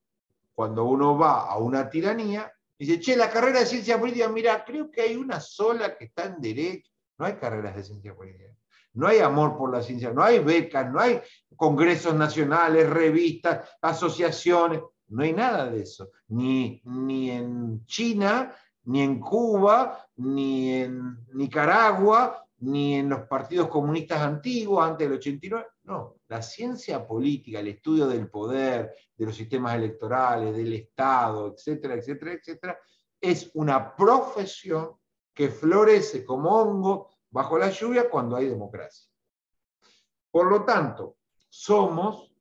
S1: cuando uno va a una tiranía, dice, che, la carrera de ciencia política, mira, creo que hay una sola que está en derecho. No hay carreras de ciencia política. No hay amor por la ciencia, no hay becas, no hay congresos nacionales, revistas, asociaciones. No hay nada de eso. Ni en China, ni en Cuba, ni en Nicaragua, ni en los partidos comunistas antiguos, antes del 89. No, la ciencia política, el estudio del poder, de los sistemas electorales, del Estado, etcétera, etcétera, etcétera, es una profesión que florece como hongo bajo la lluvia cuando hay democracia. Por lo tanto, somos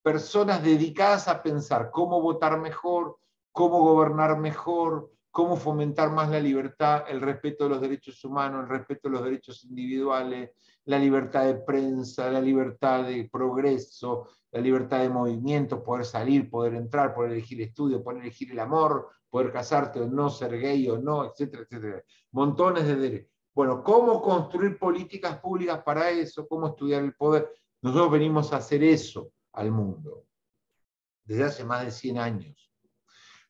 S1: personas dedicadas a pensar cómo votar mejor, cómo gobernar mejor, cómo fomentar más la libertad, el respeto de los derechos humanos, el respeto de los derechos individuales, la libertad de prensa, la libertad de progreso, la libertad de movimiento, poder salir, poder entrar, poder elegir estudio, poder elegir el amor, poder casarte o no, ser gay o no, etcétera, etcétera. Montones de derechos. Bueno, ¿cómo construir políticas públicas para eso? ¿Cómo estudiar el poder? Nosotros venimos a hacer eso al mundo desde hace más de 100 años.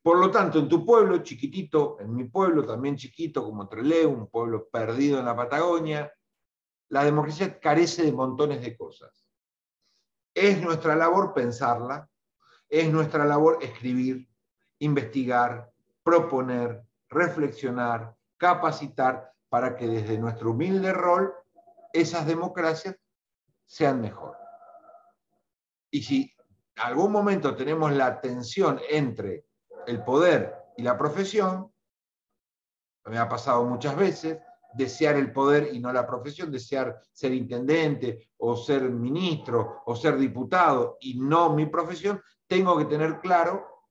S1: Por lo tanto, en tu pueblo chiquitito, en mi pueblo también chiquito como Trelew, un pueblo perdido en la Patagonia, la democracia carece de montones de cosas. Es nuestra labor pensarla, es nuestra labor escribir, investigar, proponer, reflexionar, capacitar para que desde nuestro humilde rol esas democracias sean mejor. Y si en algún momento tenemos la tensión entre el poder y la profesión, me ha pasado muchas veces, desear el poder y no la profesión, desear ser intendente o ser ministro o ser diputado y no mi profesión, tengo que tener claro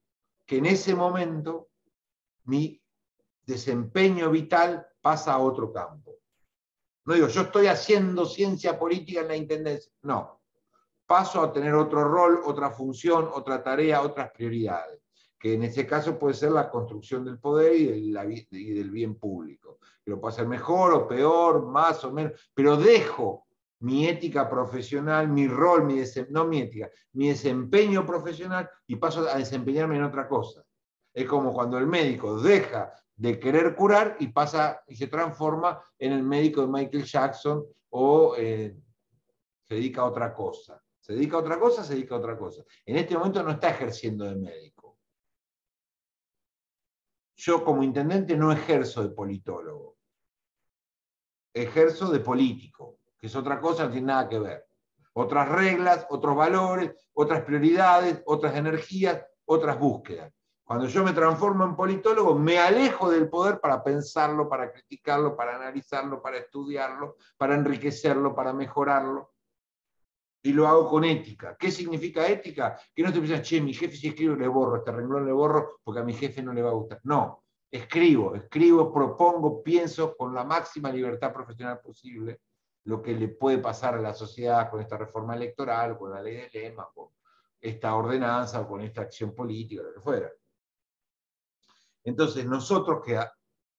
S1: que en ese momento mi desempeño vital pasa a otro campo. No digo, yo estoy haciendo ciencia política en la intendencia, no. Paso a tener otro rol, otra función, otra tarea, otras prioridades, que en ese caso puede ser la construcción del poder y del bien público. Que lo puedo hacer mejor o peor, más o menos, pero dejo mi ética profesional, mi rol, mi desempeño profesional y paso a desempeñarme en otra cosa. Es como cuando el médico deja de querer curar y pasa y se transforma en el médico de Michael Jackson o se dedica a otra cosa. Se dedica a otra cosa, se dedica a otra cosa. En este momento no está ejerciendo de médico. Yo como intendente no ejerzo de politólogo. Ejerzo de político, que es otra cosa, no tiene nada que ver. Otras reglas, otros valores, otras prioridades, otras energías, otras búsquedas. Cuando yo me transformo en politólogo, me alejo del poder para pensarlo, para criticarlo, para analizarlo, para estudiarlo, para enriquecerlo, para mejorarlo. Y lo hago con ética. ¿Qué significa ética? Que no te piensas, che, mi jefe si escribe le borro, este renglón le borro porque a mi jefe no le va a gustar. No, escribo, propongo, pienso con la máxima libertad profesional posible lo que le puede pasar a la sociedad con esta reforma electoral, con la ley de lema, con esta ordenanza o con esta acción política, lo que fuera. Entonces, nosotros que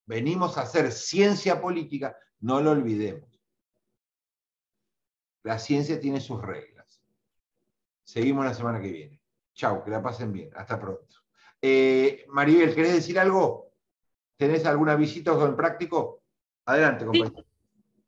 S1: venimos a hacer ciencia política, no lo olvidemos. La ciencia tiene sus reglas. Seguimos la semana que viene. Chau, que la pasen bien. Hasta pronto. Maribel, ¿querés decir algo? ¿Tenés alguna visita con el práctico? Adelante, compañero.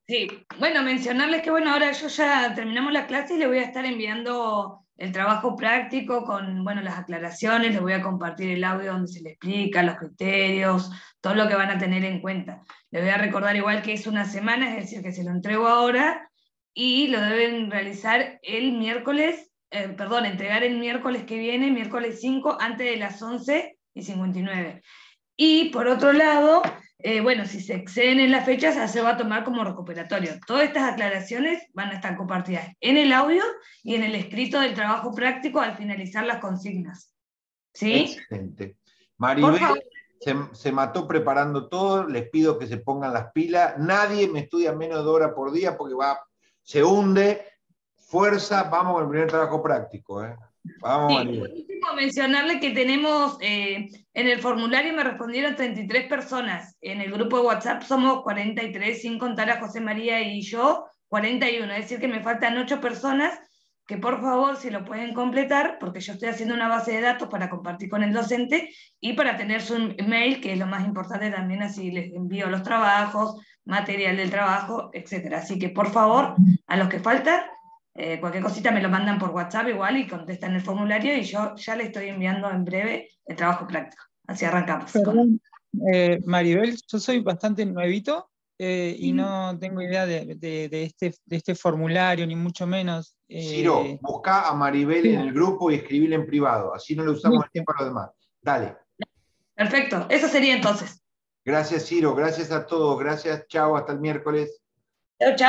S7: Sí, bueno, mencionarles que bueno, ahora yo ya terminamos la clase y le voy a estar enviando el trabajo práctico con, bueno, las aclaraciones, les voy a compartir el audio donde se les explica los criterios, todo lo que van a tener en cuenta. Les voy a recordar igual que es una semana, es decir, que se lo entrego ahora y lo deben realizar el miércoles, entregar el miércoles que viene, miércoles 5, antes de las 11:59. Y por otro lado, bueno, si se exceden en las fechas, se va a tomar como recuperatorio. Todas estas aclaraciones van a estar compartidas en el audio y en el escrito del trabajo práctico al finalizar las consignas. ¿Sí?
S1: Excelente. Maribel se mató preparando todo, les pido que se pongan las pilas. Nadie me estudia menos de hora por día porque se hunde. Fuerza, vamos con el primer trabajo práctico. Vamos,
S7: Sí,
S1: Maribel.
S7: por último, mencionarle que tenemos, en el formulario me respondieron 33 personas, en el grupo de WhatsApp somos 43, sin contar a José María y yo, 41, es decir que me faltan 8 personas, que por favor si lo pueden completar, porque yo estoy haciendo una base de datos para compartir con el docente y para tener su mail, que es lo más importante también, así les envío los trabajos, material del trabajo, etc. Así que por favor, a los que faltan, cualquier cosita me lo mandan por WhatsApp igual y contestan el formulario y yo ya le estoy enviando en breve el trabajo práctico. Así arrancamos.
S5: Perdón, Maribel, yo soy bastante nuevito y no tengo idea de este formulario, ni mucho menos.
S1: Ciro, buscá a Maribel en el grupo y escribile en privado, así no le usamos el tiempo a los demás. Dale.
S7: Perfecto, eso sería entonces.
S1: Gracias, Ciro, gracias a todos, gracias, chao, hasta el miércoles.
S7: Chao, chao.